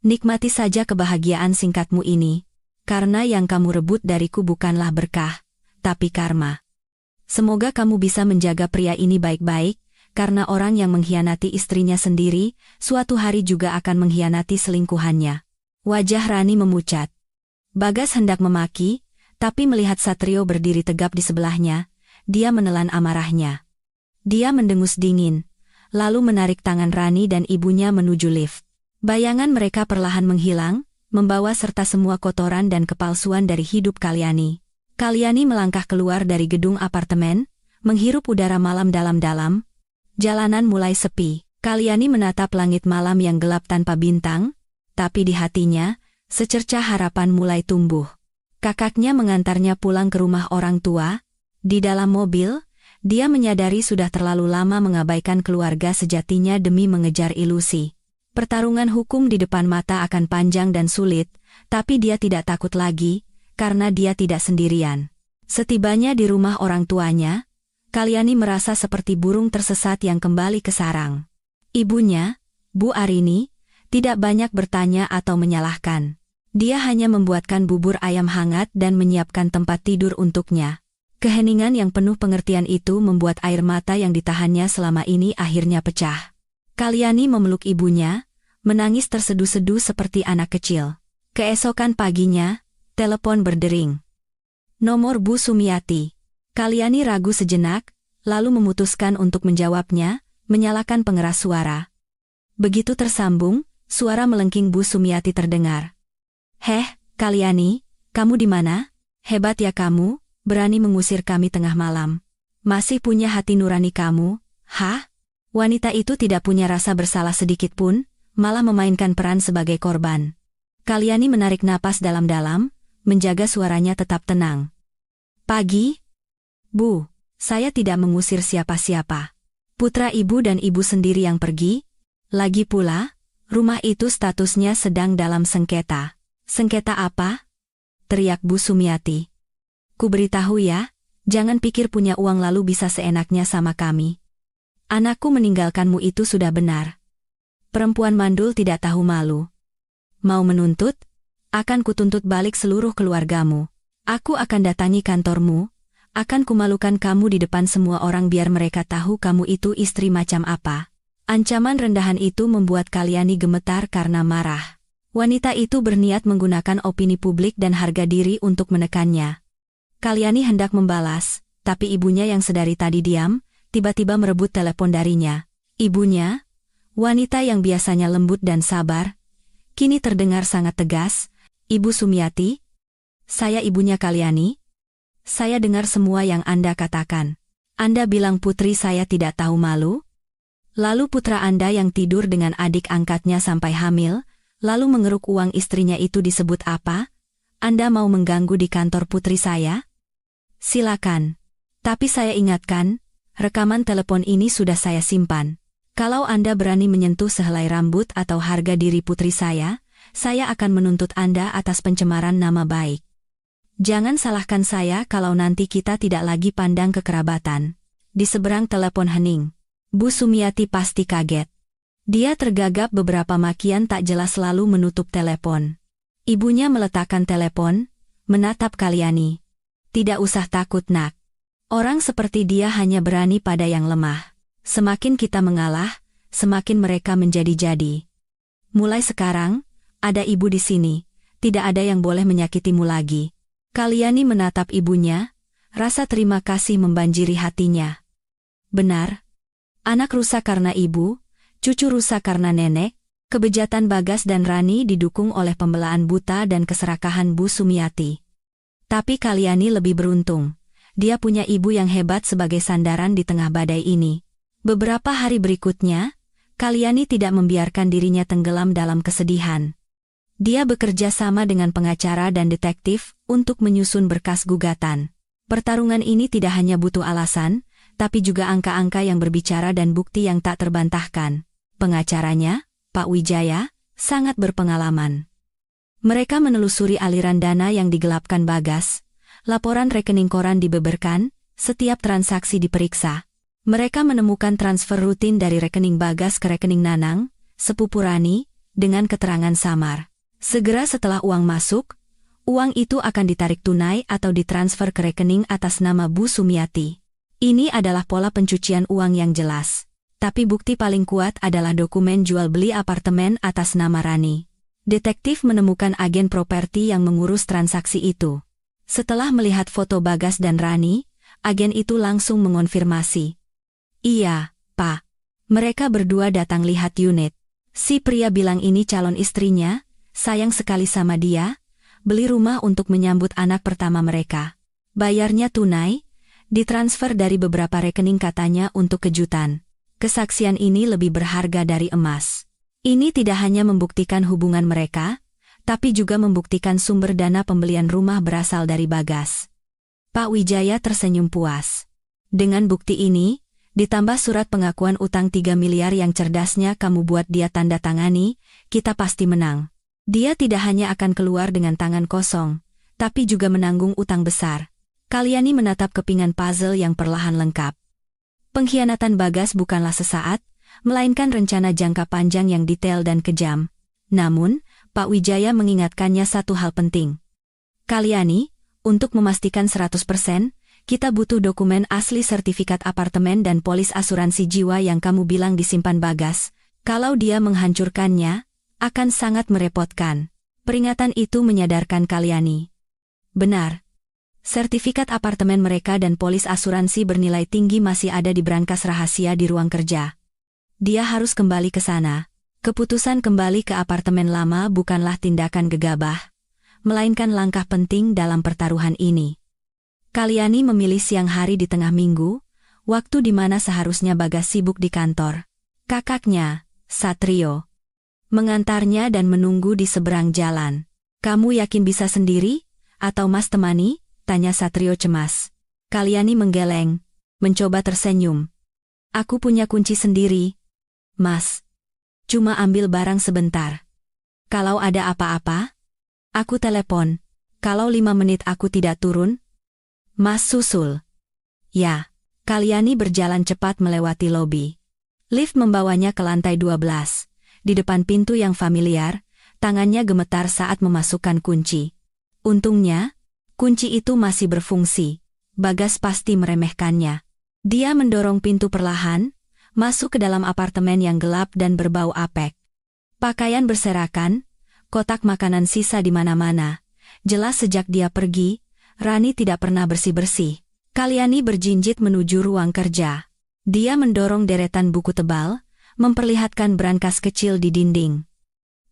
Nikmati saja kebahagiaan singkatmu ini, karena yang kamu rebut dariku bukanlah berkah, tapi karma. Semoga kamu bisa menjaga pria ini baik-baik, karena orang yang mengkhianati istrinya sendiri, suatu hari juga akan mengkhianati selingkuhannya. Wajah Rani memucat. Bagas hendak memaki, tapi melihat Satrio berdiri tegap di sebelahnya, dia menelan amarahnya. Dia mendengus dingin, lalu menarik tangan Rani dan ibunya menuju lift. Bayangan mereka perlahan menghilang, membawa serta semua kotoran dan kepalsuan dari hidup Kalyani. Kalyani melangkah keluar dari gedung apartemen, menghirup udara malam dalam-dalam. Jalanan mulai sepi. Kalyani menatap langit malam yang gelap tanpa bintang, tapi di hatinya, secercah harapan mulai tumbuh. Kakaknya mengantarnya pulang ke rumah orang tua. Di dalam mobil, dia menyadari sudah terlalu lama mengabaikan keluarga sejatinya demi mengejar ilusi. Pertarungan hukum di depan mata akan panjang dan sulit, tapi dia tidak takut lagi, karena dia tidak sendirian. Setibanya di rumah orang tuanya, Kalyani merasa seperti burung tersesat yang kembali ke sarang. Ibunya, Bu Arini, tidak banyak bertanya atau menyalahkan. Dia hanya membuatkan bubur ayam hangat dan menyiapkan tempat tidur untuknya. Keheningan yang penuh pengertian itu membuat air mata yang ditahannya selama ini akhirnya pecah. Kalyani memeluk ibunya, menangis terseduh-seduh seperti anak kecil. Keesokan paginya, telepon berdering. Nomor Bu Sumiati. Kalyani ragu sejenak, lalu memutuskan untuk menjawabnya, menyalakan pengeras suara. Begitu tersambung, suara melengking Bu Sumiati terdengar. Kalyani, kamu di mana? Hebat ya kamu, berani mengusir kami tengah malam. Masih punya hati nurani kamu, hah? Wanita itu tidak punya rasa bersalah sedikit pun, malah memainkan peran sebagai korban. Kalyani menarik napas dalam-dalam, menjaga suaranya tetap tenang. Pagi? Bu, saya tidak mengusir siapa-siapa. Putra ibu dan ibu sendiri yang pergi. Lagi pula, rumah itu statusnya sedang dalam sengketa. Sengketa apa? Teriak Bu Sumiati. Ku beritahu ya, jangan pikir punya uang lalu bisa seenaknya sama kami. Anakku meninggalkanmu itu sudah benar. Perempuan mandul tidak tahu malu. Mau menuntut? Akan kutuntut balik seluruh keluargamu. Aku akan datangi kantormu, akan kumalukan kamu di depan semua orang biar mereka tahu kamu itu istri macam apa. Ancaman rendahan itu membuat Kalyani gemetar karena marah. Wanita itu berniat menggunakan opini publik dan harga diri untuk menekannya. Kalyani hendak membalas, tapi ibunya yang sedari tadi diam, tiba-tiba merebut telepon darinya. Ibunya, wanita yang biasanya lembut dan sabar, kini terdengar sangat tegas. Ibu Sumiati, saya ibunya Kalyani. Saya dengar semua yang Anda katakan. Anda bilang putri saya tidak tahu malu? Lalu putra Anda yang tidur dengan adik angkatnya sampai hamil, lalu mengeruk uang istrinya itu disebut apa? Anda mau mengganggu di kantor putri saya? Silakan. Tapi saya ingatkan, rekaman telepon ini sudah saya simpan. Kalau Anda berani menyentuh sehelai rambut atau harga diri putri saya akan menuntut Anda atas pencemaran nama baik. Jangan salahkan saya kalau nanti kita tidak lagi pandang kekerabatan. Di seberang telepon hening. Bu Sumiati pasti kaget. Dia tergagap beberapa makian tak jelas lalu menutup telepon. Ibunya meletakkan telepon, menatap Kalyani. Tidak usah takut nak. Orang seperti dia hanya berani pada yang lemah. Semakin kita mengalah, semakin mereka menjadi-jadi. Mulai sekarang, ada ibu di sini, tidak ada yang boleh menyakitimu lagi. Kalyani menatap ibunya, rasa terima kasih membanjiri hatinya. Benar. Anak rusak karena ibu, cucu rusak karena nenek. Kebejatan Bagas dan Rani didukung oleh pembelaan buta dan keserakahan Bu Sumiati. Tapi Kalyani lebih beruntung. Dia punya ibu yang hebat sebagai sandaran di tengah badai ini. Beberapa hari berikutnya, Kalyani tidak membiarkan dirinya tenggelam dalam kesedihan. Dia bekerja sama dengan pengacara dan detektif untuk menyusun berkas gugatan. Pertarungan ini tidak hanya butuh alasan, tapi juga angka-angka yang berbicara dan bukti yang tak terbantahkan. Pengacaranya, Pak Wijaya, sangat berpengalaman. Mereka menelusuri aliran dana yang digelapkan Bagas, laporan rekening koran dibeberkan, setiap transaksi diperiksa. Mereka menemukan transfer rutin dari rekening Bagas ke rekening Nanang, sepupu Rani, dengan keterangan samar. Segera setelah uang masuk, uang itu akan ditarik tunai atau ditransfer ke rekening atas nama Bu Sumiati. Ini adalah pola pencucian uang yang jelas. Tapi bukti paling kuat adalah dokumen jual beli apartemen atas nama Rani. Detektif menemukan agen properti yang mengurus transaksi itu. Setelah melihat foto Bagas dan Rani, agen itu langsung mengonfirmasi. Iya, Pak. Mereka berdua datang lihat unit. Si pria bilang ini calon istrinya, sayang sekali sama dia, beli rumah untuk menyambut anak pertama mereka. Bayarnya tunai, ditransfer dari beberapa rekening katanya untuk kejutan. Kesaksian ini lebih berharga dari emas. Ini tidak hanya membuktikan hubungan mereka, tapi juga membuktikan sumber dana pembelian rumah berasal dari Bagas. Pak Wijaya tersenyum puas. Dengan bukti ini, ditambah surat pengakuan utang 3 miliar yang cerdasnya kamu buat dia tanda tangani, kita pasti menang. Dia tidak hanya akan keluar dengan tangan kosong, tapi juga menanggung utang besar. Kalyani menatap kepingan puzzle yang perlahan lengkap. Pengkhianatan Bagas bukanlah sesaat, melainkan rencana jangka panjang yang detail dan kejam. Namun, Pak Wijaya mengingatkannya satu hal penting. Kalyani, untuk memastikan 100%, kita butuh dokumen asli sertifikat apartemen dan polis asuransi jiwa yang kamu bilang disimpan Bagas. Kalau dia menghancurkannya, akan sangat merepotkan. Peringatan itu menyadarkan Kalyani. Benar. Sertifikat apartemen mereka dan polis asuransi bernilai tinggi masih ada di brankas rahasia di ruang kerja. Dia harus kembali ke sana. Keputusan kembali ke apartemen lama bukanlah tindakan gegabah, melainkan langkah penting dalam pertaruhan ini. Kalyani memilih siang hari di tengah minggu, waktu di mana seharusnya Bagas sibuk di kantor. Kakaknya, Satrio, mengantarnya dan menunggu di seberang jalan. "Kamu yakin bisa sendiri? Atau Mas temani?" tanya Satrio cemas. Kalyani menggeleng, mencoba tersenyum. "Aku punya kunci sendiri, Mas. Cuma ambil barang sebentar. Kalau ada apa-apa, aku telepon. Kalau 5 menit aku tidak turun, Mas susul." "Ya." Kalyani berjalan cepat melewati lobi. Lift membawanya ke lantai 12. Di depan pintu yang familiar, tangannya gemetar saat memasukkan kunci. Untungnya, kunci itu masih berfungsi. Bagas pasti meremehkannya. Dia mendorong pintu perlahan, masuk ke dalam apartemen yang gelap dan berbau apek. Pakaian berserakan, kotak makanan sisa di mana-mana. Jelas sejak dia pergi, Rani tidak pernah bersih-bersih. Kalyani berjinjit menuju ruang kerja. Dia mendorong deretan buku tebal, memperlihatkan brankas kecil di dinding.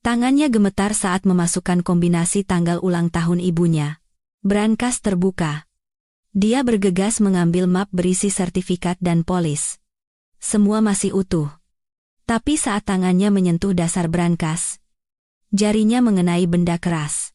Tangannya gemetar saat memasukkan kombinasi tanggal ulang tahun ibunya. Brankas terbuka. Dia bergegas mengambil map berisi sertifikat dan polis. Semua masih utuh. Tapi saat tangannya menyentuh dasar brankas, jarinya mengenai benda keras.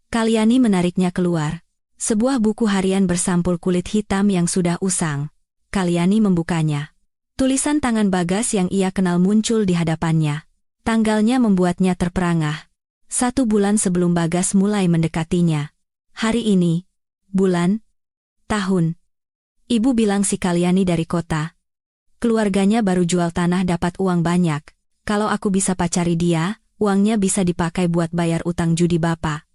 Kalyani menariknya keluar. Sebuah buku harian bersampul kulit hitam yang sudah usang. Kalyani membukanya. Tulisan tangan Bagas yang ia kenal muncul di hadapannya. Tanggalnya membuatnya terperangah. 1 bulan sebelum Bagas mulai mendekatinya. Hari ini, bulan, tahun. Ibu bilang si Kalyani dari kota. Keluarganya baru jual tanah dapat uang banyak. Kalau aku bisa pacari dia, uangnya bisa dipakai buat bayar utang judi bapak.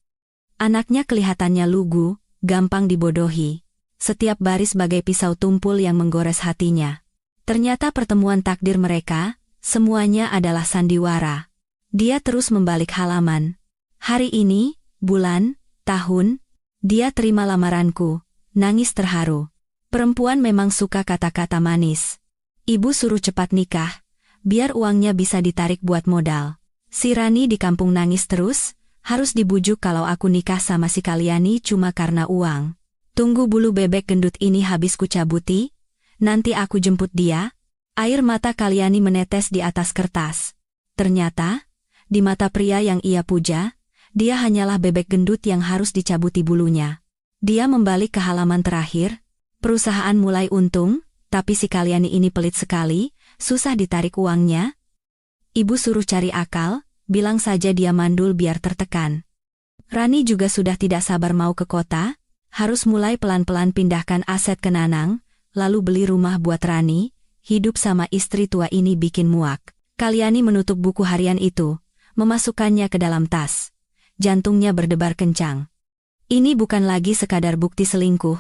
Anaknya kelihatannya lugu, gampang dibodohi. Setiap baris bagai pisau tumpul yang menggores hatinya. Ternyata pertemuan takdir mereka, semuanya adalah sandiwara. Dia terus membalik halaman. Hari ini, bulan, tahun, dia terima lamaranku, nangis terharu. Perempuan memang suka kata-kata manis. Ibu suruh cepat nikah, biar uangnya bisa ditarik buat modal. Si Rani di kampung nangis terus, harus dibujuk kalau aku nikah sama si Kalyani cuma karena uang. Tunggu bulu bebek gendut ini habis kucabuti, nanti aku jemput dia. Air mata Kalyani menetes di atas kertas. Ternyata, di mata pria yang ia puja, dia hanyalah bebek gendut yang harus dicabuti bulunya. Dia membalik ke halaman terakhir. Perusahaan mulai untung, tapi si Kalyani ini pelit sekali, susah ditarik uangnya. Ibu suruh cari akal, bilang saja dia mandul biar tertekan. Rani juga sudah tidak sabar mau ke kota, harus mulai pelan-pelan pindahkan aset ke Nanang, lalu beli rumah buat Rani. Hidup sama istri tua ini bikin muak. Kalyani menutup buku harian itu, memasukkannya ke dalam tas. Jantungnya berdebar kencang. Ini bukan lagi sekadar bukti selingkuh,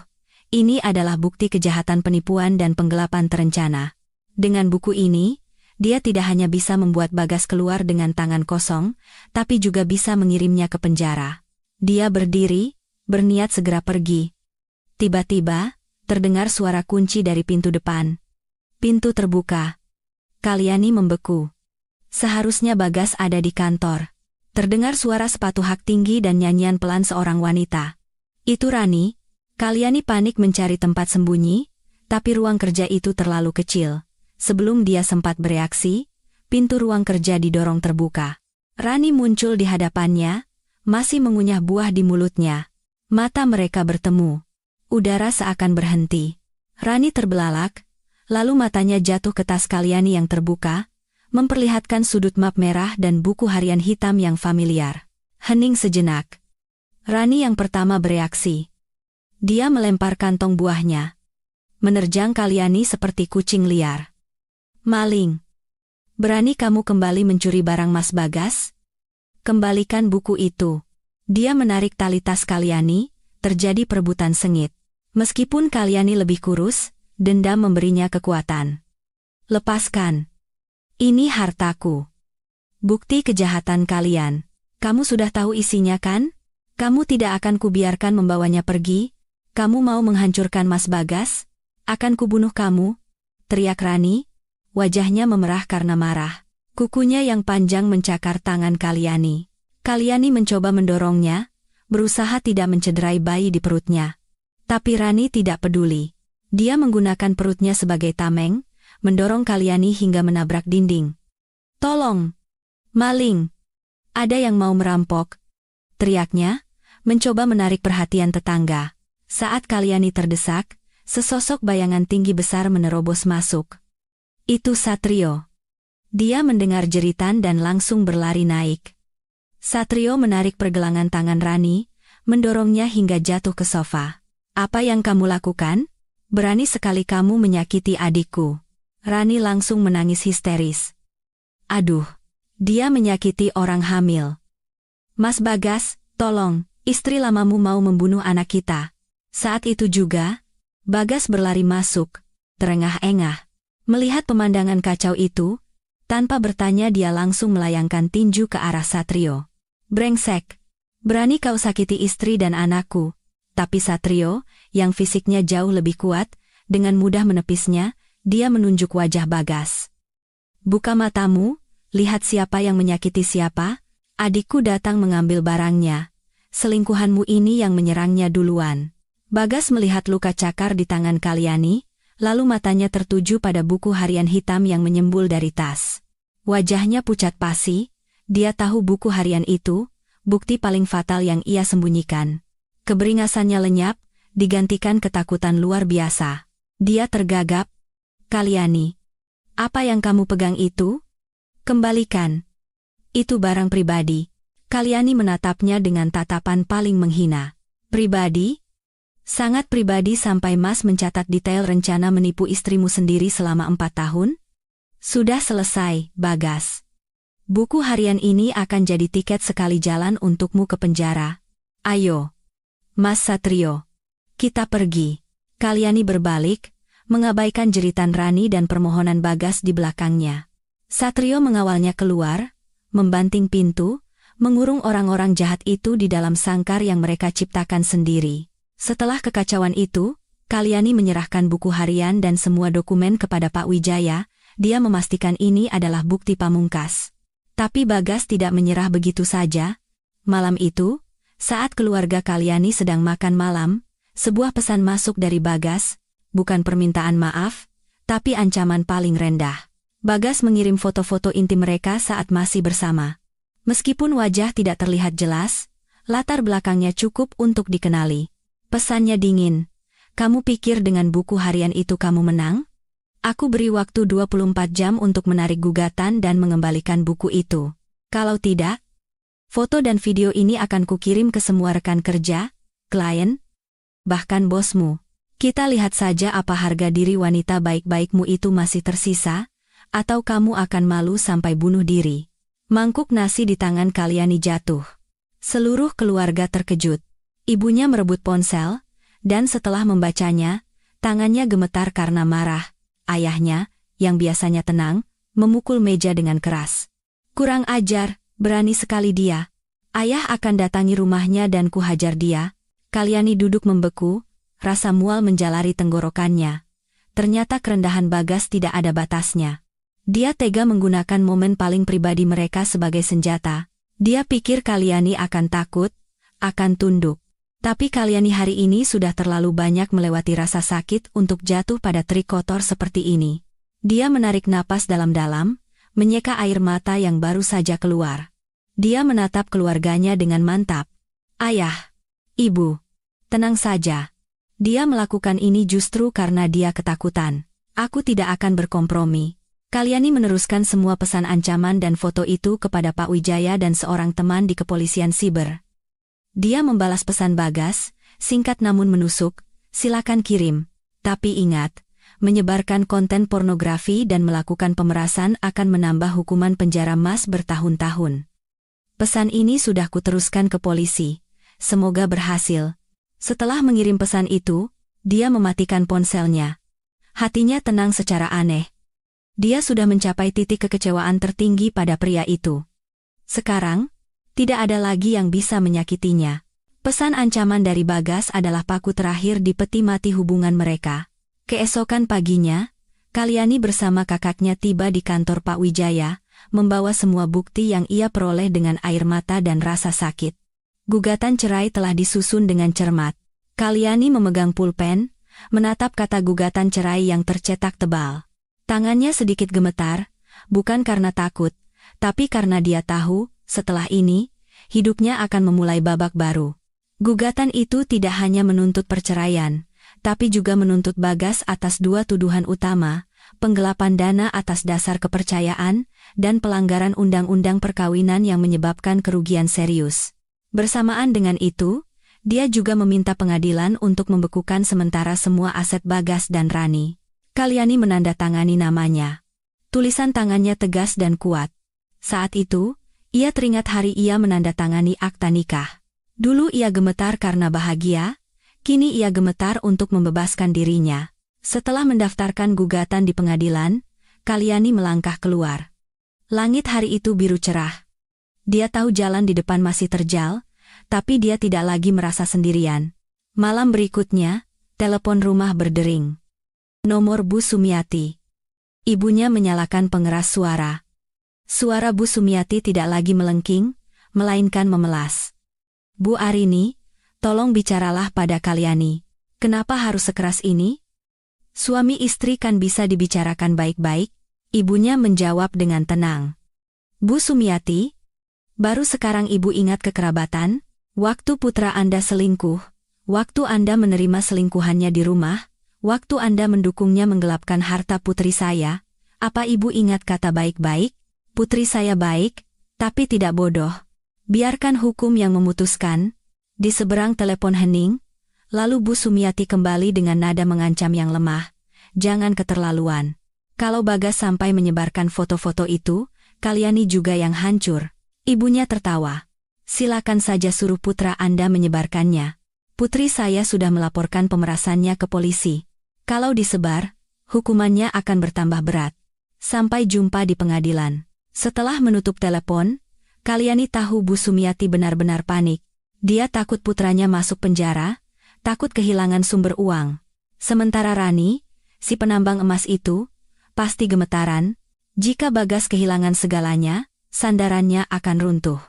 ini adalah bukti kejahatan penipuan dan penggelapan terencana. Dengan buku ini, dia tidak hanya bisa membuat Bagas keluar dengan tangan kosong, tapi juga bisa mengirimnya ke penjara. Dia berdiri, berniat segera pergi. Tiba-tiba, terdengar suara kunci dari pintu depan. Pintu terbuka. Kalyani membeku. Seharusnya Bagas ada di kantor. Terdengar suara sepatu hak tinggi dan nyanyian pelan seorang wanita. Itu Rani. Kalyani panik mencari tempat sembunyi, tapi ruang kerja itu terlalu kecil. Sebelum dia sempat bereaksi, pintu ruang kerja didorong terbuka. Rani muncul di hadapannya, masih mengunyah buah di mulutnya. Mata mereka bertemu. Udara seakan berhenti. Rani terbelalak, lalu matanya jatuh ke tas Kalyani yang terbuka, memperlihatkan sudut map merah dan buku harian hitam yang familiar. Hening sejenak. Rani yang pertama bereaksi. Dia melempar kantong buahnya. Menerjang Kalyani seperti kucing liar. Maling. Berani kamu kembali mencuri barang Mas Bagas? Kembalikan buku itu. Dia menarik tali tas Kalyani, terjadi perebutan sengit. Meskipun Kalyani lebih kurus, dendam memberinya kekuatan. Lepaskan. Ini hartaku. Bukti kejahatan kalian. Kamu sudah tahu isinya kan? Kamu tidak akan kubiarkan membawanya pergi. Kamu mau menghancurkan Mas Bagas? Akan kubunuh kamu. Teriak Rani. Wajahnya memerah karena marah. Kukunya yang panjang mencakar tangan Kalyani. Kalyani mencoba mendorongnya, berusaha tidak mencederai bayi di perutnya. Tapi Rani tidak peduli. Dia menggunakan perutnya sebagai tameng, mendorong Kalyani hingga menabrak dinding. "Tolong! Maling! Ada yang mau merampok!" teriaknya, mencoba menarik perhatian tetangga. Saat Kalyani terdesak, sesosok bayangan tinggi besar menerobos masuk. Itu Satrio. Dia mendengar jeritan dan langsung berlari naik. Satrio menarik pergelangan tangan Rani, mendorongnya hingga jatuh ke sofa. "Apa yang kamu lakukan? Berani sekali kamu menyakiti adikku." Rani langsung menangis histeris. "Aduh, dia menyakiti orang hamil. Mas Bagas, tolong, istri lamamu mau membunuh anak kita." Saat itu juga, Bagas berlari masuk, terengah-engah. Melihat pemandangan kacau itu, tanpa bertanya dia langsung melayangkan tinju ke arah Satrio. "Brengsek! Berani kau sakiti istri dan anakku." Tapi Satrio, yang fisiknya jauh lebih kuat, dengan mudah menepisnya, dia menunjuk wajah Bagas. "Buka matamu, lihat siapa yang menyakiti siapa. Adikku datang mengambil barangnya. Selingkuhanmu ini yang menyerangnya duluan." Bagas melihat luka cakar di tangan Kalyani, lalu matanya tertuju pada buku harian hitam yang menyembul dari tas. Wajahnya pucat pasi, dia tahu buku harian itu, bukti paling fatal yang ia sembunyikan. Keberingasannya lenyap, digantikan ketakutan luar biasa. Dia tergagap. "Kalyani, apa yang kamu pegang itu? Kembalikan. Itu barang pribadi." Kalyani menatapnya dengan tatapan paling menghina. "Pribadi? Sangat pribadi sampai Mas mencatat detail rencana menipu istrimu sendiri selama 4 tahun? Sudah selesai, Bagas. Buku harian ini akan jadi tiket sekali jalan untukmu ke penjara. Ayo, Mas Satrio, kita pergi." Kalyani berbalik, mengabaikan jeritan Rani dan permohonan Bagas di belakangnya. Satrio mengawalnya keluar, membanting pintu, mengurung orang-orang jahat itu di dalam sangkar yang mereka ciptakan sendiri. Setelah kekacauan itu, Kalyani menyerahkan buku harian dan semua dokumen kepada Pak Wijaya. Dia memastikan ini adalah bukti pamungkas. Tapi Bagas tidak menyerah begitu saja. Malam itu, saat keluarga Kalyani sedang makan malam, sebuah pesan masuk dari Bagas, bukan permintaan maaf, tapi ancaman paling rendah. Bagas mengirim foto-foto intim mereka saat masih bersama. Meskipun wajah tidak terlihat jelas, latar belakangnya cukup untuk dikenali. Pesannya dingin. "Kamu pikir dengan buku harian itu kamu menang? Aku beri waktu 24 jam untuk menarik gugatan dan mengembalikan buku itu. Kalau tidak, foto dan video ini akan kukirim ke semua rekan kerja, klien, bahkan bosmu. Kita lihat saja apa harga diri wanita baik-baikmu itu masih tersisa, atau kamu akan malu sampai bunuh diri." Mangkuk nasi di tangan Kalyani jatuh. Seluruh keluarga terkejut. Ibunya merebut ponsel, dan setelah membacanya, tangannya gemetar karena marah. Ayahnya, yang biasanya tenang, memukul meja dengan keras. "Kurang ajar, berani sekali dia. Ayah akan datangi rumahnya dan kuhajar dia." Kalyani duduk membeku, rasa mual menjalari tenggorokannya. Ternyata kerendahan Bagas tidak ada batasnya. Dia tega menggunakan momen paling pribadi mereka sebagai senjata. Dia pikir Kalyani akan takut, akan tunduk. Tapi Kalyani hari ini sudah terlalu banyak melewati rasa sakit untuk jatuh pada trik kotor seperti ini. Dia menarik napas dalam-dalam, menyeka air mata yang baru saja keluar. Dia menatap keluarganya dengan mantap. "Ayah, Ibu, tenang saja. Dia melakukan ini justru karena dia ketakutan. Aku tidak akan berkompromi." Kalyani meneruskan semua pesan ancaman dan foto itu kepada Pak Wijaya dan seorang teman di kepolisian siber. Dia membalas pesan Bagas, singkat namun menusuk, "Silakan kirim. Tapi ingat, menyebarkan konten pornografi dan melakukan pemerasan akan menambah hukuman penjara Mas bertahun-tahun." Pesan ini sudah kuteruskan ke polisi. Semoga berhasil. Setelah mengirim pesan itu, dia mematikan ponselnya. Hatinya tenang secara aneh. Dia sudah mencapai titik kekecewaan tertinggi pada pria itu. Sekarang, tidak ada lagi yang bisa menyakitinya. Pesan ancaman dari Bagas adalah paku terakhir di peti mati hubungan mereka. Keesokan paginya, Kalyani bersama kakaknya tiba di kantor Pak Wijaya, membawa semua bukti yang ia peroleh dengan air mata dan rasa sakit. Gugatan cerai telah disusun dengan cermat. Kalyani memegang pulpen, menatap kata gugatan cerai yang tercetak tebal. Tangannya sedikit gemetar, bukan karena takut, tapi karena dia tahu, setelah ini, hidupnya akan memulai babak baru. Gugatan itu tidak hanya menuntut perceraian, tapi juga menuntut Bagas atas dua tuduhan utama, penggelapan dana atas dasar kepercayaan, dan pelanggaran undang-undang perkawinan yang menyebabkan kerugian serius. Bersamaan dengan itu, dia juga meminta pengadilan untuk membekukan sementara semua aset Bagas dan Rani. Kalyani menandatangani namanya. Tulisan tangannya tegas dan kuat. Saat itu, ia teringat hari ia menandatangani akta nikah. Dulu ia gemetar karena bahagia, kini ia gemetar untuk membebaskan dirinya. Setelah mendaftarkan gugatan di pengadilan, Kalyani melangkah keluar. Langit hari itu biru cerah. Dia tahu jalan di depan masih terjal, tapi dia tidak lagi merasa sendirian. Malam berikutnya, telepon rumah berdering. Nomor Bu Sumiati. Ibunya menyalakan pengeras suara. Suara Bu Sumiati tidak lagi melengking, melainkan memelas. Bu Arini, tolong bicaralah pada Kalyani. Kenapa harus sekeras ini? Suami istri kan bisa dibicarakan baik-baik, ibunya menjawab dengan tenang. Bu Sumiati, baru sekarang ibu ingat kekerabatan, waktu putra Anda selingkuh, waktu Anda menerima selingkuhannya di rumah, waktu Anda mendukungnya menggelapkan harta putri saya, apa ibu ingat kata baik-baik? Putri saya baik, tapi tidak bodoh. Biarkan hukum yang memutuskan. Di seberang telepon hening, lalu Bu Sumiati kembali dengan nada mengancam yang lemah. Jangan keterlaluan. Kalau Bagas sampai menyebarkan foto-foto itu, Kalyani juga yang hancur. Ibunya tertawa. Silakan saja suruh putra Anda menyebarkannya. Putri saya sudah melaporkan pemerasannya ke polisi. Kalau disebar, hukumannya akan bertambah berat. Sampai jumpa di pengadilan. Setelah menutup telepon, Kalyani tahu Bu Sumiati benar-benar panik. Dia takut putranya masuk penjara, takut kehilangan sumber uang. Sementara Rani, si penambang emas itu, pasti gemetaran. Jika Bagas kehilangan segalanya, sandarannya akan runtuh.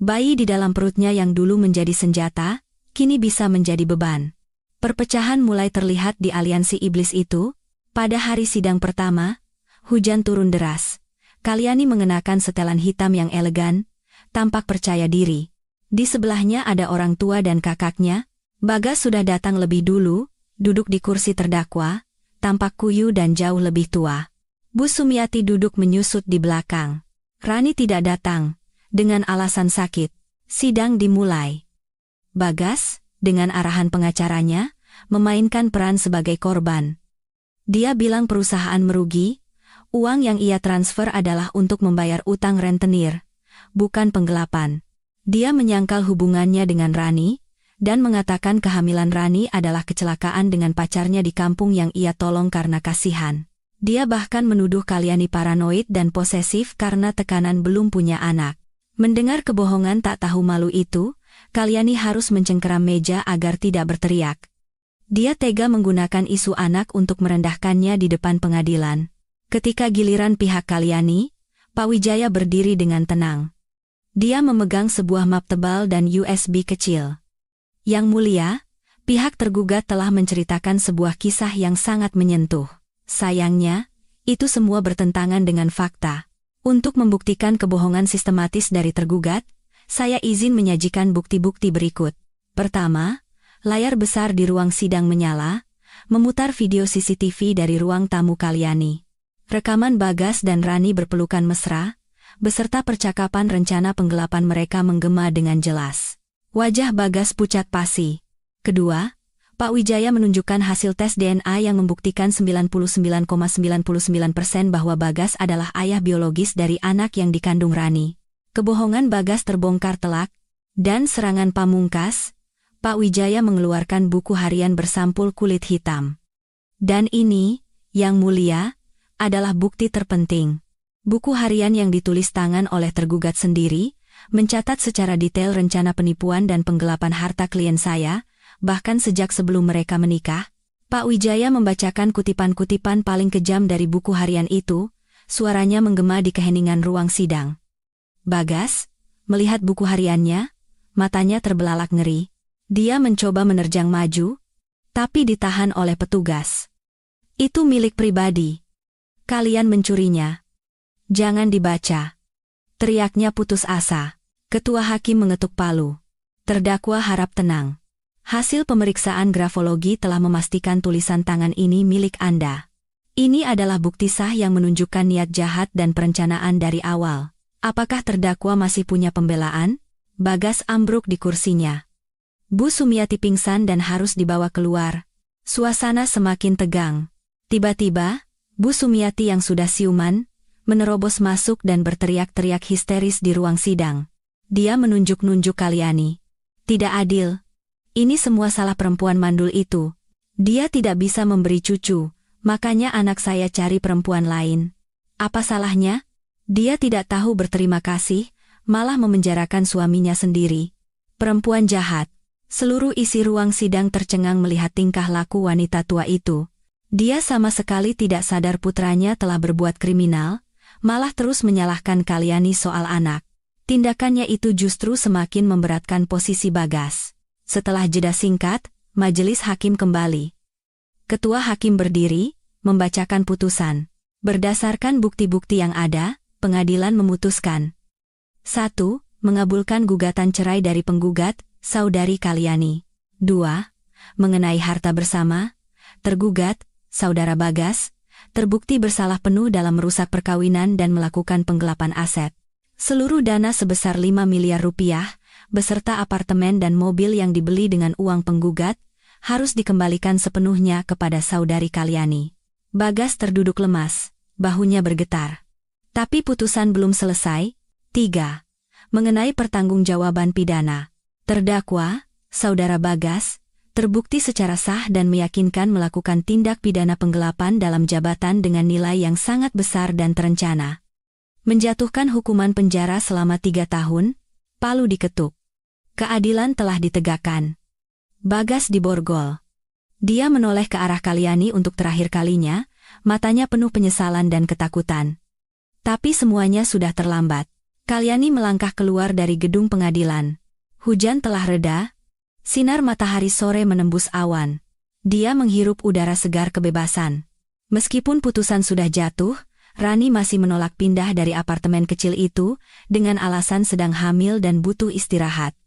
Bayi di dalam perutnya yang dulu menjadi senjata, kini bisa menjadi beban. Perpecahan mulai terlihat di aliansi iblis itu. Pada hari sidang pertama, hujan turun deras. Kalyani mengenakan setelan hitam yang elegan, tampak percaya diri. Di sebelahnya ada orang tua dan kakaknya. Bagas sudah datang lebih dulu, duduk di kursi terdakwa, tampak kuyu dan jauh lebih tua. Bu Sumiati duduk menyusut di belakang. Rani tidak datang, dengan alasan sakit. Sidang dimulai. Bagas, dengan arahan pengacaranya, memainkan peran sebagai korban. Dia bilang perusahaan merugi, uang yang ia transfer adalah untuk membayar utang rentenir, bukan penggelapan. Dia menyangkal hubungannya dengan Rani, dan mengatakan kehamilan Rani adalah kecelakaan dengan pacarnya di kampung yang ia tolong karena kasihan. Dia bahkan menuduh Kalyani paranoid dan posesif karena tekanan belum punya anak. Mendengar kebohongan tak tahu malu itu, Kalyani harus mencengkeram meja agar tidak berteriak. Dia tega menggunakan isu anak untuk merendahkannya di depan pengadilan. Ketika giliran pihak Kalyani, Pak Wijaya berdiri dengan tenang. Dia memegang sebuah map tebal dan USB kecil. Yang mulia, pihak tergugat telah menceritakan sebuah kisah yang sangat menyentuh. Sayangnya, itu semua bertentangan dengan fakta. Untuk membuktikan kebohongan sistematis dari tergugat, saya izin menyajikan bukti-bukti berikut. Pertama, layar besar di ruang sidang menyala, memutar video CCTV dari ruang tamu Kalyani. Rekaman Bagas dan Rani berpelukan mesra, beserta percakapan rencana penggelapan mereka menggema dengan jelas. Wajah Bagas pucat pasi. Kedua, Pak Wijaya menunjukkan hasil tes DNA yang membuktikan 99,99% bahwa Bagas adalah ayah biologis dari anak yang dikandung Rani. Kebohongan Bagas terbongkar telak, dan serangan pamungkas, Pak Wijaya mengeluarkan buku harian bersampul kulit hitam. Dan ini, Yang Mulia, adalah bukti terpenting. Buku harian yang ditulis tangan oleh tergugat sendiri, mencatat secara detail rencana penipuan dan penggelapan harta klien saya, bahkan sejak sebelum mereka menikah. Pak Wijaya membacakan kutipan-kutipan paling kejam dari buku harian itu, suaranya menggema di keheningan ruang sidang. Bagas, melihat buku hariannya, matanya terbelalak ngeri. Dia mencoba menerjang maju, tapi ditahan oleh petugas. Itu milik pribadi. Kalian mencurinya. Jangan dibaca. Teriaknya putus asa. Ketua hakim mengetuk palu. Terdakwa harap tenang. Hasil pemeriksaan grafologi telah memastikan tulisan tangan ini milik Anda. Ini adalah bukti sah yang menunjukkan niat jahat dan perencanaan dari awal. Apakah terdakwa masih punya pembelaan? Bagas ambruk di kursinya. Bu Sumiati pingsan dan harus dibawa keluar. Suasana semakin tegang. Tiba-tiba, Bu Sumiati yang sudah siuman, menerobos masuk dan berteriak-teriak histeris di ruang sidang. Dia menunjuk-nunjuk Kalyani. Tidak adil. Ini semua salah perempuan mandul itu. Dia tidak bisa memberi cucu, makanya anak saya cari perempuan lain. Apa salahnya? Dia tidak tahu berterima kasih, malah memenjarakan suaminya sendiri. Perempuan jahat. Seluruh isi ruang sidang tercengang melihat tingkah laku wanita tua itu. Dia sama sekali tidak sadar putranya telah berbuat kriminal, malah terus menyalahkan Kalyani soal anak. Tindakannya itu justru semakin memberatkan posisi Bagas. Setelah jeda singkat, majelis hakim kembali. Ketua hakim berdiri, membacakan putusan. Berdasarkan bukti-bukti yang ada, pengadilan memutuskan. 1. Mengabulkan gugatan cerai dari penggugat, Saudari Kalyani. 2. Mengenai harta bersama, tergugat, Saudara Bagas, terbukti bersalah penuh dalam merusak perkawinan dan melakukan penggelapan aset. Seluruh dana sebesar 5 miliar rupiah, beserta apartemen dan mobil yang dibeli dengan uang penggugat, harus dikembalikan sepenuhnya kepada Saudari Kalyani. Bagas terduduk lemas, bahunya bergetar. Tapi putusan belum selesai. 3. Mengenai pertanggungjawaban pidana. Terdakwa, Saudara Bagas, terbukti secara sah dan meyakinkan melakukan tindak pidana penggelapan dalam jabatan dengan nilai yang sangat besar dan terencana. Menjatuhkan hukuman penjara selama 3 tahun, palu diketuk. Keadilan telah ditegakkan. Bagas diborgol. Dia menoleh ke arah Kalyani untuk terakhir kalinya, matanya penuh penyesalan dan ketakutan. Tapi semuanya sudah terlambat. Kalyani melangkah keluar dari gedung pengadilan. Hujan telah reda. Sinar matahari sore menembus awan. Dia menghirup udara segar kebebasan. Meskipun putusan sudah jatuh, Rani masih menolak pindah dari apartemen kecil itu, dengan alasan sedang hamil dan butuh istirahat.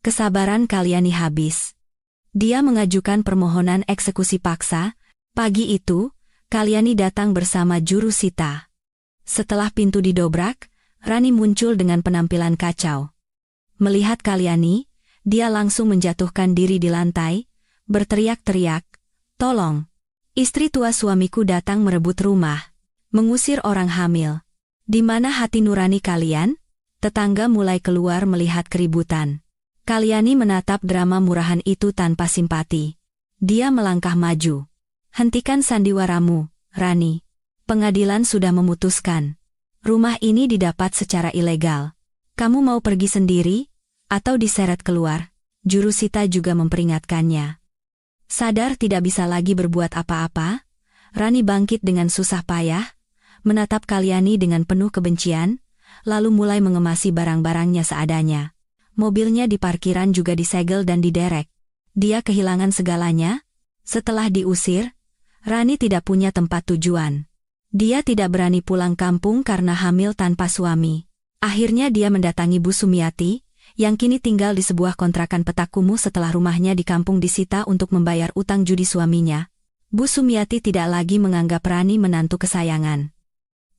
Kesabaran Kalyani habis. Dia mengajukan permohonan eksekusi paksa. Pagi itu, Kalyani datang bersama juru sita. Setelah pintu didobrak, Rani muncul dengan penampilan kacau. Melihat Kalyani, dia langsung menjatuhkan diri di lantai, berteriak-teriak, "Tolong! Istri tua suamiku datang merebut rumah, mengusir orang hamil. Di mana hati nurani kalian?" Tetangga mulai keluar melihat keributan. Kalyani menatap drama murahan itu tanpa simpati. Dia melangkah maju. "Hentikan sandiwaramu, Rani. Pengadilan sudah memutuskan. Rumah ini didapat secara ilegal. Kamu mau pergi sendiri? Atau diseret keluar?" Juru sita juga memperingatkannya. Sadar tidak bisa lagi berbuat apa-apa, Rani bangkit dengan susah payah, menatap Kalyani dengan penuh kebencian, lalu mulai mengemasi barang-barangnya seadanya. Mobilnya di parkiran juga disegel dan diderek. Dia kehilangan segalanya. Setelah diusir, Rani tidak punya tempat tujuan. Dia tidak berani pulang kampung karena hamil tanpa suami. Akhirnya dia mendatangi Bu Sumiati, yang kini tinggal di sebuah kontrakan petak kumuh setelah rumahnya di kampung disita untuk membayar utang judi suaminya. Bu Sumiati tidak lagi menganggap Rani menantu kesayangan.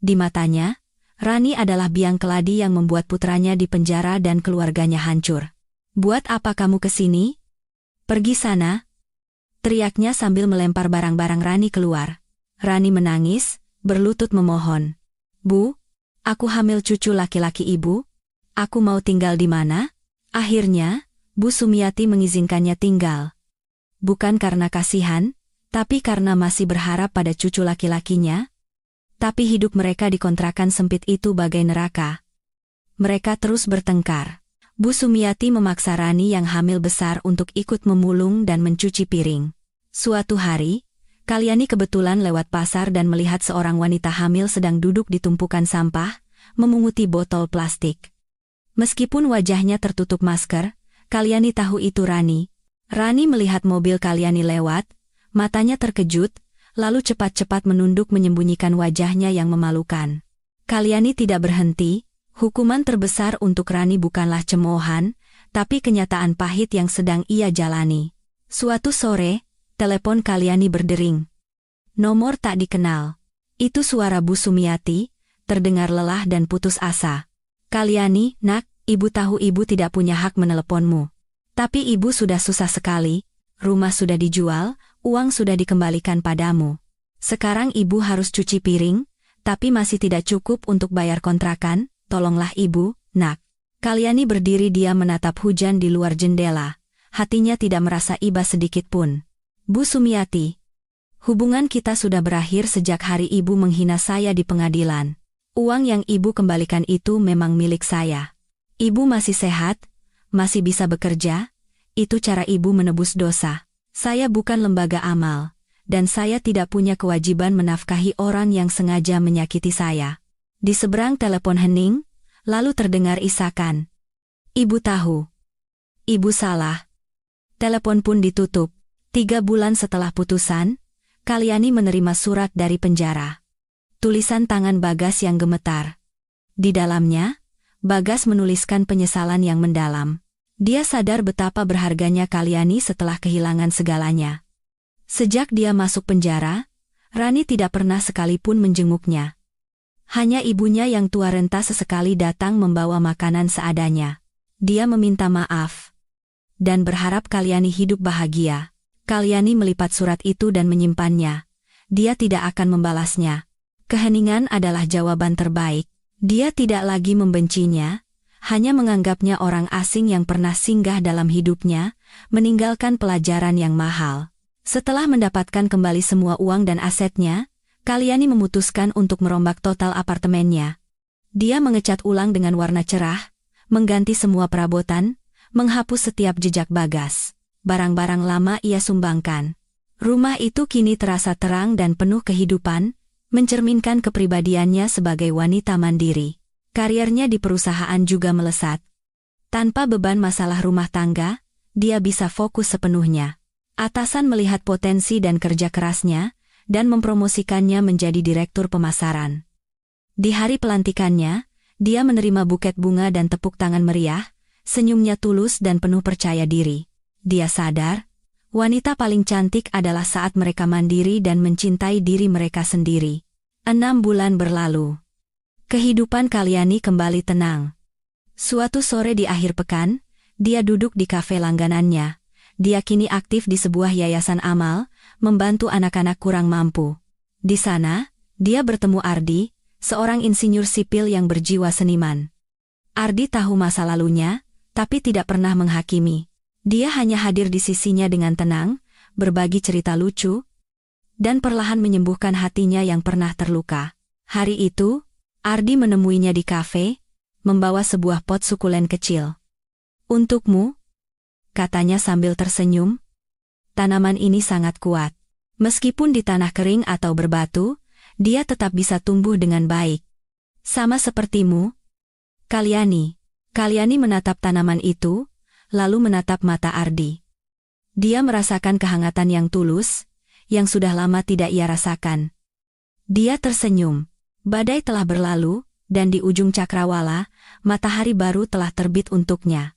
Di matanya, Rani adalah biang keladi yang membuat putranya dipenjara dan keluarganya hancur. "Buat apa kamu kesini? Pergi sana!" teriaknya sambil melempar barang-barang Rani keluar. Rani menangis, berlutut memohon. "Bu, aku hamil cucu laki-laki ibu. Aku mau tinggal di mana?" Akhirnya, Bu Sumiati mengizinkannya tinggal. Bukan karena kasihan, tapi karena masih berharap pada cucu laki-lakinya. Tapi hidup mereka di kontrakan sempit itu bagai neraka. Mereka terus bertengkar. Bu Sumiati memaksa Rani yang hamil besar untuk ikut memulung dan mencuci piring. Suatu hari, Kalyani kebetulan lewat pasar dan melihat seorang wanita hamil sedang duduk di tumpukan sampah, memunguti botol plastik. Meskipun wajahnya tertutup masker, Kalyani tahu itu Rani. Rani melihat mobil Kalyani lewat, matanya terkejut, lalu cepat-cepat menunduk menyembunyikan wajahnya yang memalukan. Kalyani tidak berhenti, hukuman terbesar untuk Rani bukanlah cemoohan, tapi kenyataan pahit yang sedang ia jalani. Suatu sore, telepon Kalyani berdering. Nomor tak dikenal. Itu suara Bu Sumiati, terdengar lelah dan putus asa. Kalyani, nak, ibu tahu ibu tidak punya hak meneleponmu. Tapi ibu sudah susah sekali, rumah sudah dijual, uang sudah dikembalikan padamu. Sekarang ibu harus cuci piring, tapi masih tidak cukup untuk bayar kontrakan, tolonglah ibu, nak. Kalyani berdiri diam menatap hujan di luar jendela, hatinya tidak merasa iba sedikit pun. Bu Sumiati, hubungan kita sudah berakhir sejak hari ibu menghina saya di pengadilan. Uang yang ibu kembalikan itu memang milik saya. Ibu masih sehat, masih bisa bekerja, itu cara ibu menebus dosa. Saya bukan lembaga amal, dan saya tidak punya kewajiban menafkahi orang yang sengaja menyakiti saya. Di seberang telepon hening, lalu terdengar isakan. Ibu tahu. Ibu salah. Telepon pun ditutup. 3 bulan setelah putusan, Kalyani menerima surat dari penjara. Tulisan tangan Bagas yang gemetar. Di dalamnya, Bagas menuliskan penyesalan yang mendalam. Dia sadar betapa berharganya Kalyani setelah kehilangan segalanya. Sejak dia masuk penjara, Rani tidak pernah sekalipun menjenguknya. Hanya ibunya yang tua renta sesekali datang membawa makanan seadanya. Dia meminta maaf dan berharap Kalyani hidup bahagia. Kalyani melipat surat itu dan menyimpannya. Dia tidak akan membalasnya. Keheningan adalah jawaban terbaik. Dia tidak lagi membencinya, hanya menganggapnya orang asing yang pernah singgah dalam hidupnya, meninggalkan pelajaran yang mahal. Setelah mendapatkan kembali semua uang dan asetnya, Kalyani memutuskan untuk merombak total apartemennya. Dia mengecat ulang dengan warna cerah, mengganti semua perabotan, menghapus setiap jejak Bagas. Barang-barang lama ia sumbangkan. Rumah itu kini terasa terang dan penuh kehidupan, mencerminkan kepribadiannya sebagai wanita mandiri. Karirnya di perusahaan juga melesat. Tanpa beban masalah rumah tangga, dia bisa fokus sepenuhnya. Atasan melihat potensi dan kerja kerasnya, dan mempromosikannya menjadi direktur pemasaran. Di hari pelantikannya, dia menerima buket bunga dan tepuk tangan meriah, senyumnya tulus dan penuh percaya diri. Dia sadar, wanita paling cantik adalah saat mereka mandiri dan mencintai diri mereka sendiri. 6 bulan berlalu. Kehidupan Kalyani kembali tenang. Suatu sore di akhir pekan, dia duduk di kafe langganannya. Dia kini aktif di sebuah yayasan amal, membantu anak-anak kurang mampu. Di sana, dia bertemu Ardi, seorang insinyur sipil yang berjiwa seniman. Ardi tahu masa lalunya, tapi tidak pernah menghakimi. Dia hanya hadir di sisinya dengan tenang, berbagi cerita lucu, dan perlahan menyembuhkan hatinya yang pernah terluka. Hari itu, Ardi menemuinya di kafe, membawa sebuah pot sukulen kecil. "Untukmu," katanya sambil tersenyum. "Tanaman ini sangat kuat. Meskipun di tanah kering atau berbatu, dia tetap bisa tumbuh dengan baik. Sama sepertimu, Kalyani." Kalyani menatap tanaman itu, lalu menatap mata Ardi. Dia merasakan kehangatan yang tulus, yang sudah lama tidak ia rasakan. Dia tersenyum. Badai telah berlalu, dan di ujung cakrawala, matahari baru telah terbit untuknya.